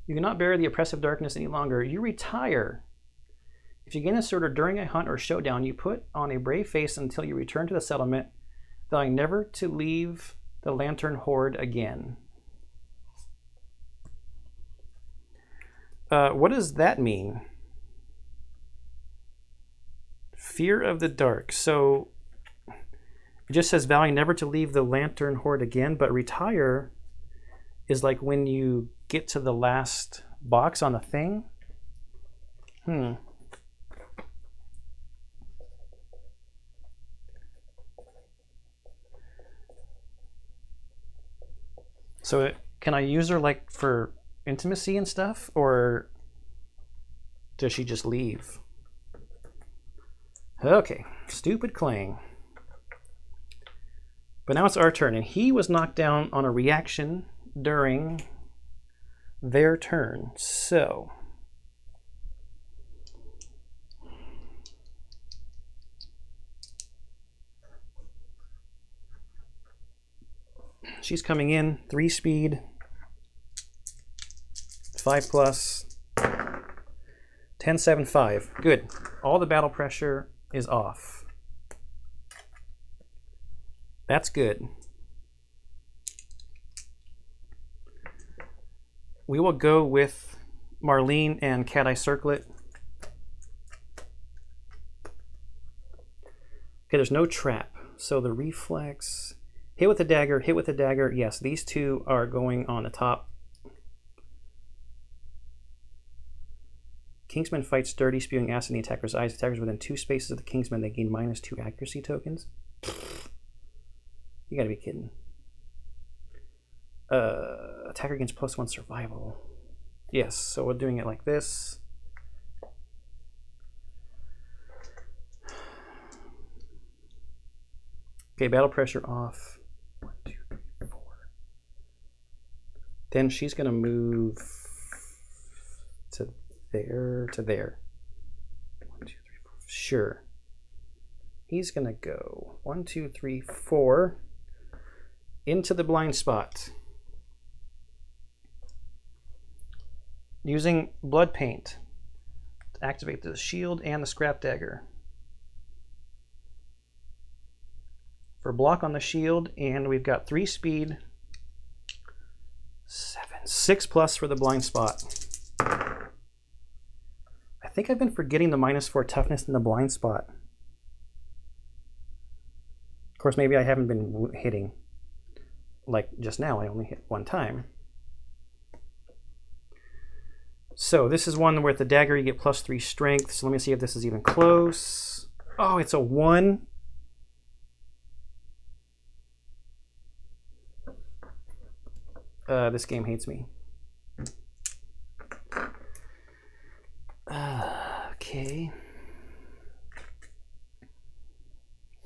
Speaker 1: You cannot bear the oppressive darkness any longer. You retire. If you gain a disorder during a hunt or showdown, you put on a brave face until you return to the settlement, vowing never to leave the lantern horde again. What does that mean? Fear of the dark. So it just says vowing never to leave the lantern horde again, but retire is like when you get to the last box on the thing. So can I use her like for intimacy and stuff, or does she just leave? Okay, stupid Clang. But now it's our turn, and he was knocked down on a reaction during their turn. So she's coming in, 3 speed, 5+, 10, 7, 5. Good. All the battle pressure is off. That's good. We will go with Marlene and Cat Eye Circlet. Okay, there's no trap. So the reflex, hit with the dagger, hit with the dagger. Yes, these two are going on the top. Kingsman fights dirty, spewing acid in the attacker's eyes. Attackers within 2 spaces of the Kingsman, they gain -2 accuracy tokens. You gotta be kidding. Attacker gains +1 survival. Yes, so we're doing it like this. Okay, battle pressure off. 1, 2, 3, 4. Then she's gonna move to there, to there. 1, 2, 3, 4. Sure. He's gonna go 1, 2, 3, 4 into the blind spot. Using blood paint to activate the shield and the scrap dagger. For block on the shield, and we've got 3 speed, 7, 6+ for the blind spot. I think I've been forgetting the -4 toughness in the blind spot. Of course, maybe I haven't been hitting. Like just now, I only hit 1 time. So this is one where with the dagger you get +3 strength. So let me see if this is even close. Oh, it's a 1. This game hates me. Okay.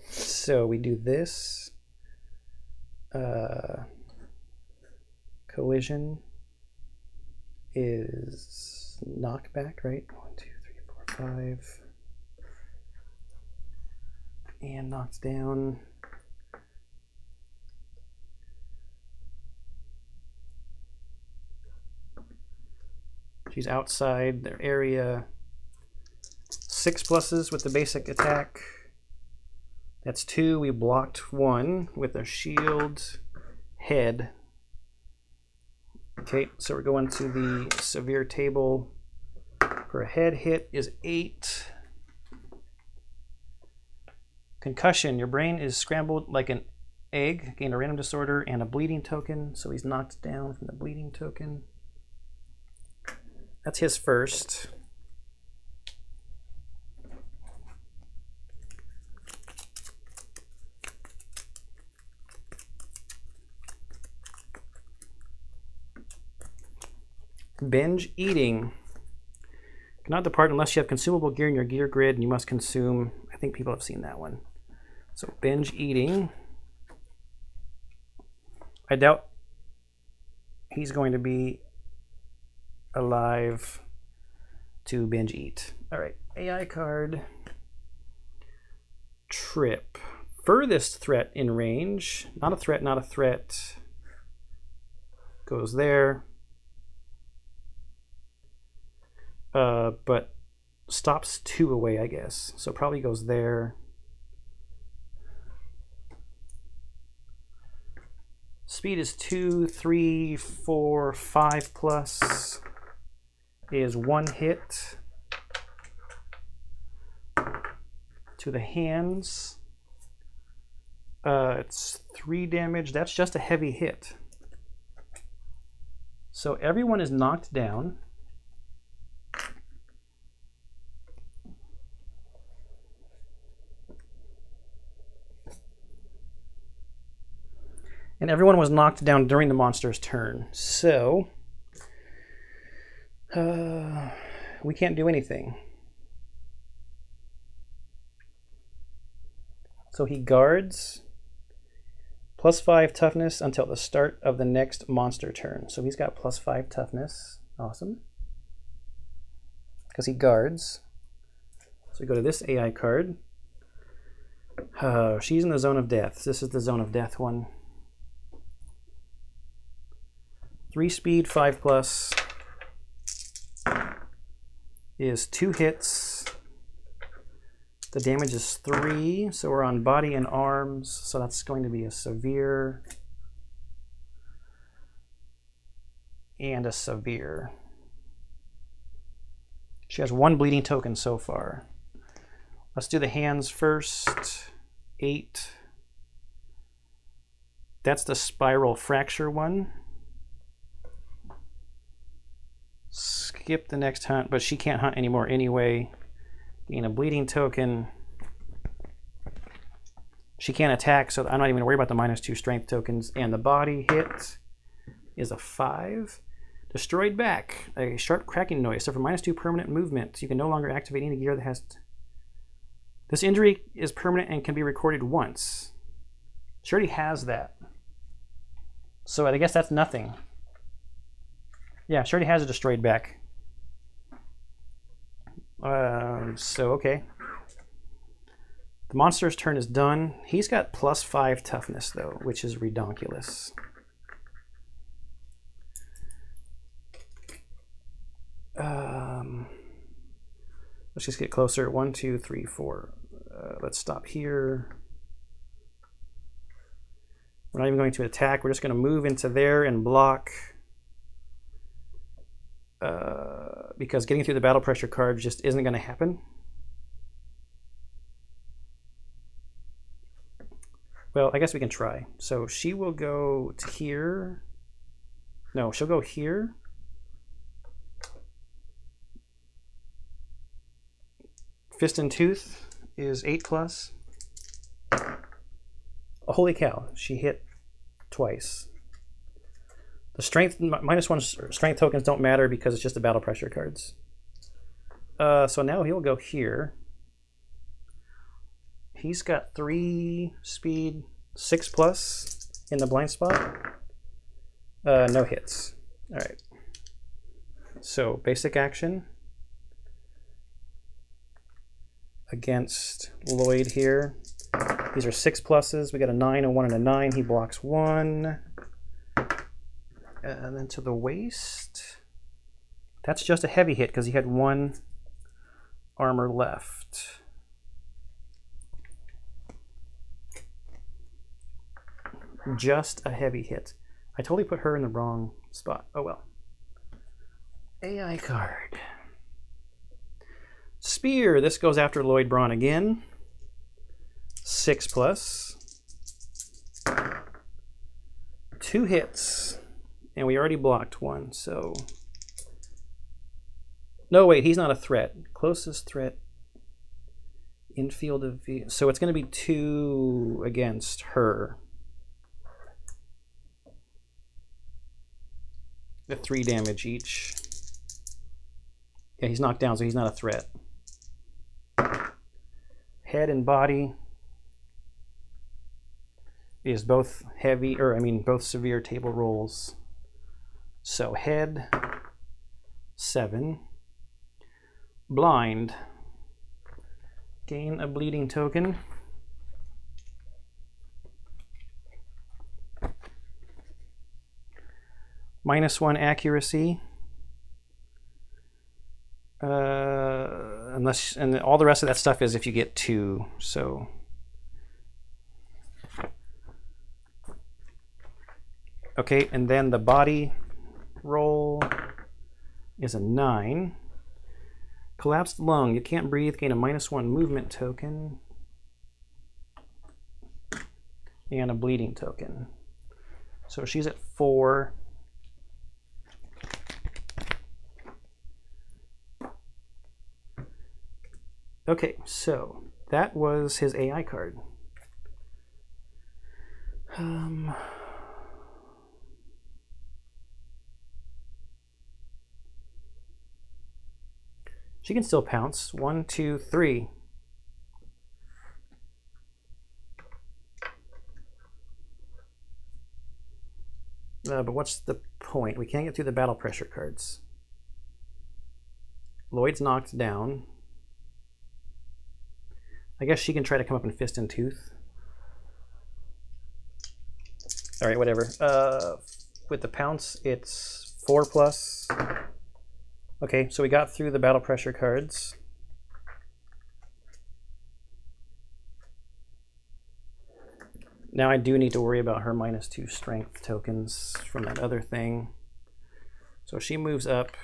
Speaker 1: So we do this. Collision is knockback, right? 1, 2, 3, 4, 5. And knocks down. She's outside their area. 6 pluses with the basic attack. That's 2. We blocked 1 with a shield head. Okay, so we're going to the severe table. For a head hit is 8. Concussion. Your brain is scrambled like an egg. Gain a random disorder and a bleeding token. So he's knocked down from the bleeding token. That's his first. Binge eating. Cannot depart unless you have consumable gear in your gear grid, and you must consume. I think people have seen that one. So binge eating. I doubt he's going to be alive to binge eat. All right, AI card. Trip. Furthest threat in range. Not a threat, not a threat. Goes there. But stops 2 away, I guess. So probably goes there. Speed is 2, 3, 4, 5 plus. Is 1 hit. To the hands. It's 3 damage. That's just a heavy hit. So everyone is knocked down. And everyone was knocked down during the monster's turn. So we can't do anything. So he guards +5 toughness until the start of the next monster turn. So he's got +5 toughness. Awesome. Because he guards. So we go to this AI card. She's in the zone of death. This is the zone of death one. 3 speed, 5 plus. Is 2 hits. The damage is 3, so we're on body and arms, so that's going to be a severe and a severe. She has 1 bleeding token so far. Let's do the hands first. 8. That's the spiral fracture one. Skip the next hunt, but she can't hunt anymore anyway. Gain a bleeding token. She can't attack, so I'm not even worried about the -2 strength tokens. And the body hit is a 5. Destroyed back. A sharp cracking noise. So for -2 permanent movement, you can no longer activate any gear that has... This injury is permanent and can be recorded once. She already has that. So I guess that's nothing. Yeah, she already has a destroyed back. So, okay. The monster's turn is done. He's got +5 toughness, though, which is redonkulous. Let's just get closer. 1, 2, 3, 4. Let's stop here. We're not even going to attack. We're just going to move into there and block. Because getting through the battle pressure card just isn't going to happen. Well, I guess we can try. So she will go to here. No, she'll go here. Fist and Tooth is 8 plus. Oh, holy cow, she hit twice. The strength -1 strength tokens don't matter because it's just the battle pressure cards. So now he'll go here. He's got 3 speed, 6+ in the blind spot. No hits. All right. So basic action against Lloyd here. These are 6+. We got a 9, a 1, and a 9. He blocks 1. And then to the waist. That's just a heavy hit because he had 1 armor left. Just a heavy hit. I totally put her in the wrong spot. Oh well. AI card. Spear. This goes after Lloyd Braun again. 6+. 2 hits. And we already blocked 1, so... No, wait, he's not a threat. Closest threat in field of view. So it's going to be 2 against her. The 3 damage each. Yeah, he's knocked down, so he's not a threat. Head and body is both heavy, or I mean both severe table rolls. So head 7. Blind. Gain a bleeding token. -1 accuracy. Unless, and all the rest of that stuff is if you get 2. So okay, and then the body roll is a 9. Collapsed lung. You can't breathe. Gain a -1 movement token and a bleeding token. So she's at 4. Okay, so that was his AI card. She can still pounce. 1, 2, 3. But what's the point? We can't get through the battle pressure cards. Lloyd's knocked down. I guess she can try to come up in fist and tooth. All right, whatever. With the pounce, it's 4+. Okay, so we got through the battle pressure cards. Now I do need to worry about her -2 strength tokens from that other thing. So she moves up.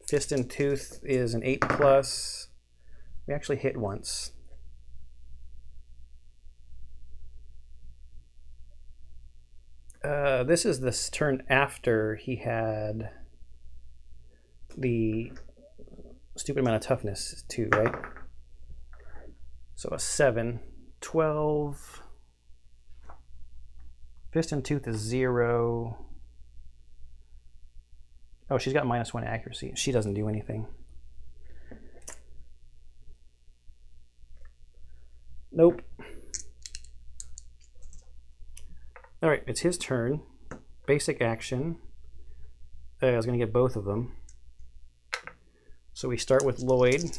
Speaker 1: Fist and tooth is an 8+. We actually hit once. This is this turn after he had the stupid amount of toughness too, right? So a 7, 12. Fist and tooth is 0. Oh, she's got -1 accuracy. She doesn't do anything. Nope. All right, it's his turn. Basic action. I was going to get both of them. So we start with Lloyd.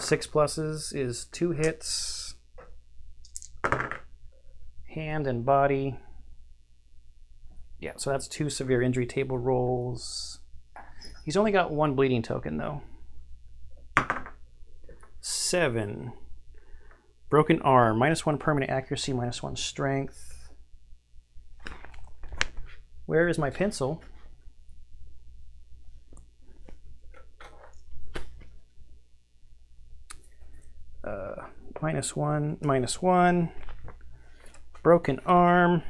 Speaker 1: 6+ is 2 hits. Hand and body. Yeah, so that's 2 severe injury table rolls. He's only got 1 bleeding token though. 7. Broken arm. -1 permanent accuracy, -1 strength. Where is my pencil? -1, -1. Broken arm.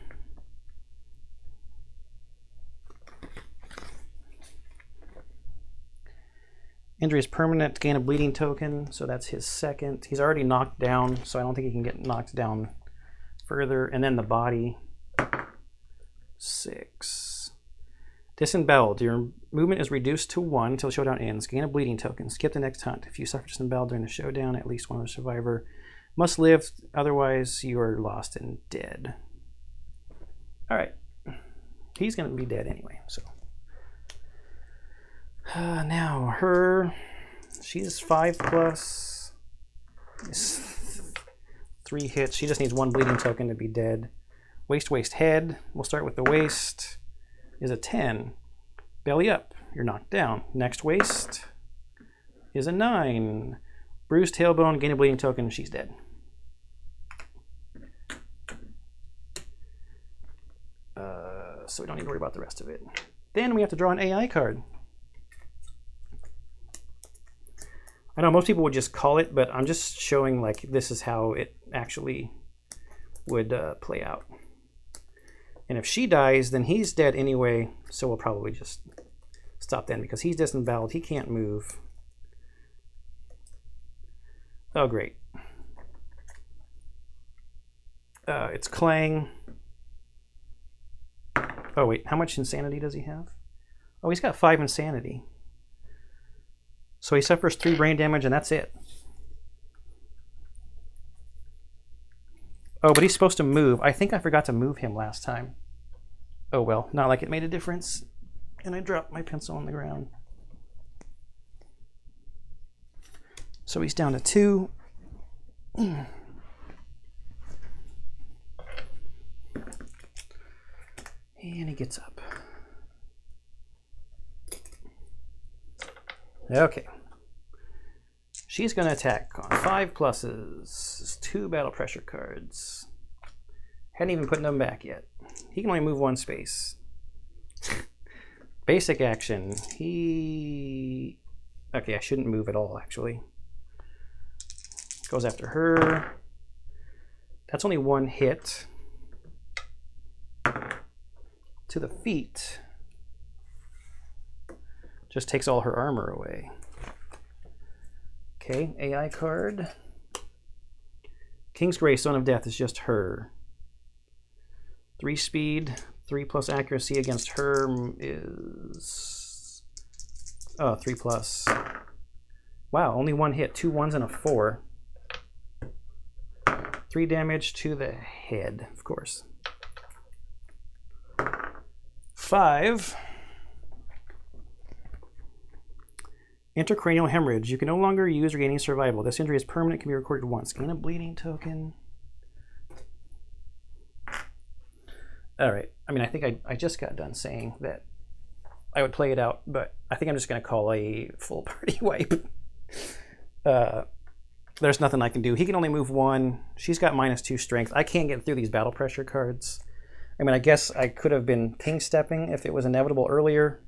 Speaker 1: Injury is permanent. Gain a bleeding token, so that's his second. He's already knocked down, so I don't think he can get knocked down further. And then the body. 6. Disemboweled. Your movement is reduced to 1 until showdown ends. Gain a bleeding token. Skip the next hunt. If you suffer disemboweled during the showdown, at least one other survivor must live. Otherwise, you are lost and dead. All right. He's going to be dead anyway. So now she's 5+. 3 hits. She just needs 1 bleeding token to be dead. Waist, head. We'll start with the waist. Is a 10. Belly up. You're knocked down. Next waist is a 9. Bruised tailbone. Gain a bleeding token. She's dead. So we don't need to worry about the rest of it. Then we have to draw an AI card. I know most people would just call it, but I'm just showing like this is how it actually would play out. And if she dies, then he's dead anyway, so we'll probably just stop then because he's disemboweled. He can't move. Oh, great. It's Clang. Oh, wait. How much insanity does he have? Oh, he's got 5 insanity. So he suffers 3 brain damage, and that's it. Oh, but he's supposed to move. I think I forgot to move him last time. Oh, well. Not like it made a difference. And I dropped my pencil on the ground. So he's down to 2. And he gets up. Okay. She's going to attack on 5 pluses. 2 battle pressure cards. Hadn't even put them back yet. He can only move 1 space. Basic action. Okay, I shouldn't move at all, actually. Goes after her. That's only 1 hit. To the feet. Just takes all her armor away. Okay, AI card. King's Grace, Son of Death is just her. 3 speed, 3+ accuracy against her is 3+. Wow, only 1 hit, 2 1s and a 4. 3 damage to the head, of course. 5. Intracranial hemorrhage. You can no longer use regaining survival. This injury is permanent, can be recorded once. Gain a bleeding token. All right. I mean, I think I just got done saying that I would play it out, but I think I'm just going to call a full party wipe. There's nothing I can do. He can only move 1. She's got -2 strength. I can't get through these battle pressure cards. I mean, I guess I could have been ping stepping if it was inevitable earlier,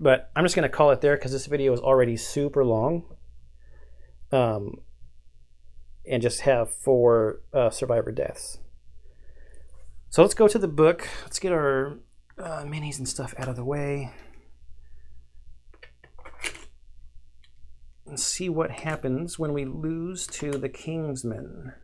Speaker 1: but I'm just going to call it there because this video is already super long. And just have 4 survivor deaths. So let's go to the book. Let's get our minis and stuff out of the way. And see what happens when we lose to the Kingsman.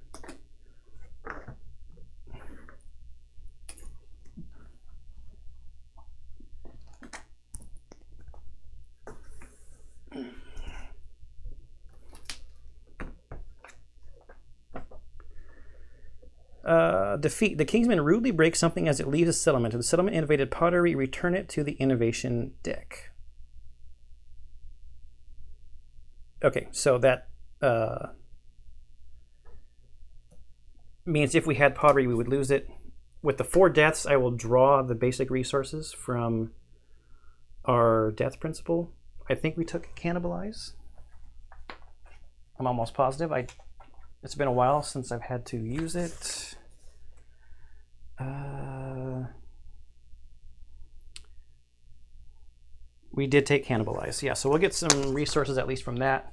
Speaker 1: Defeat. The Kingsman rudely breaks something as it leaves the settlement. If the settlement innovated pottery, return it to the innovation deck. Okay, so that means if we had pottery, we would lose it. With the 4 deaths, I will draw the basic resources from our death principle. I think we took Cannibalize. I'm almost positive. It's been a while since I've had to use it. We did take Cannibalize. Yeah, so we'll get some resources at least from that.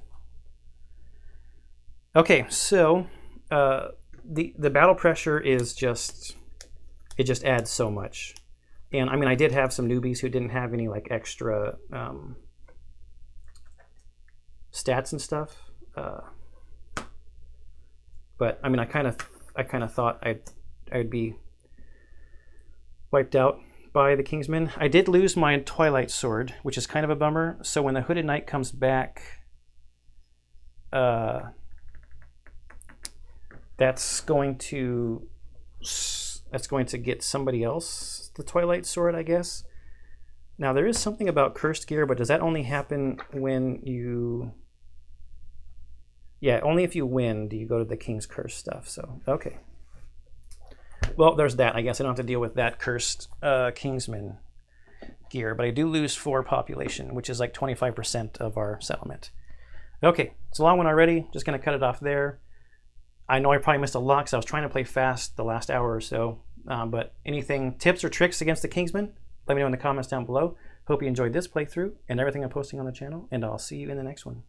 Speaker 1: Okay, so the battle pressure is just, it just adds so much. And I mean, I did have some newbies who didn't have any like extra stats and stuff. But I mean, I kind of thought I would be wiped out by the Kingsmen. I did lose my Twilight Sword, which is kind of a bummer. So when the Hooded Knight comes back, that's going to get somebody else the Twilight Sword, I guess. Now there is something about cursed gear, but does that only happen when you... Yeah, only if you win do you go to the King's Curse stuff, so okay. Well, there's that. I guess I don't have to deal with that cursed Kingsman gear, but I do lose 4 population, which is like 25% of our settlement. Okay, it's a long one already. Just going to cut it off there. I know I probably missed a lot because I was trying to play fast the last hour or so, but anything, tips or tricks against the Kingsman, let me know in the comments down below. Hope you enjoyed this playthrough and everything I'm posting on the channel, and I'll see you in the next one.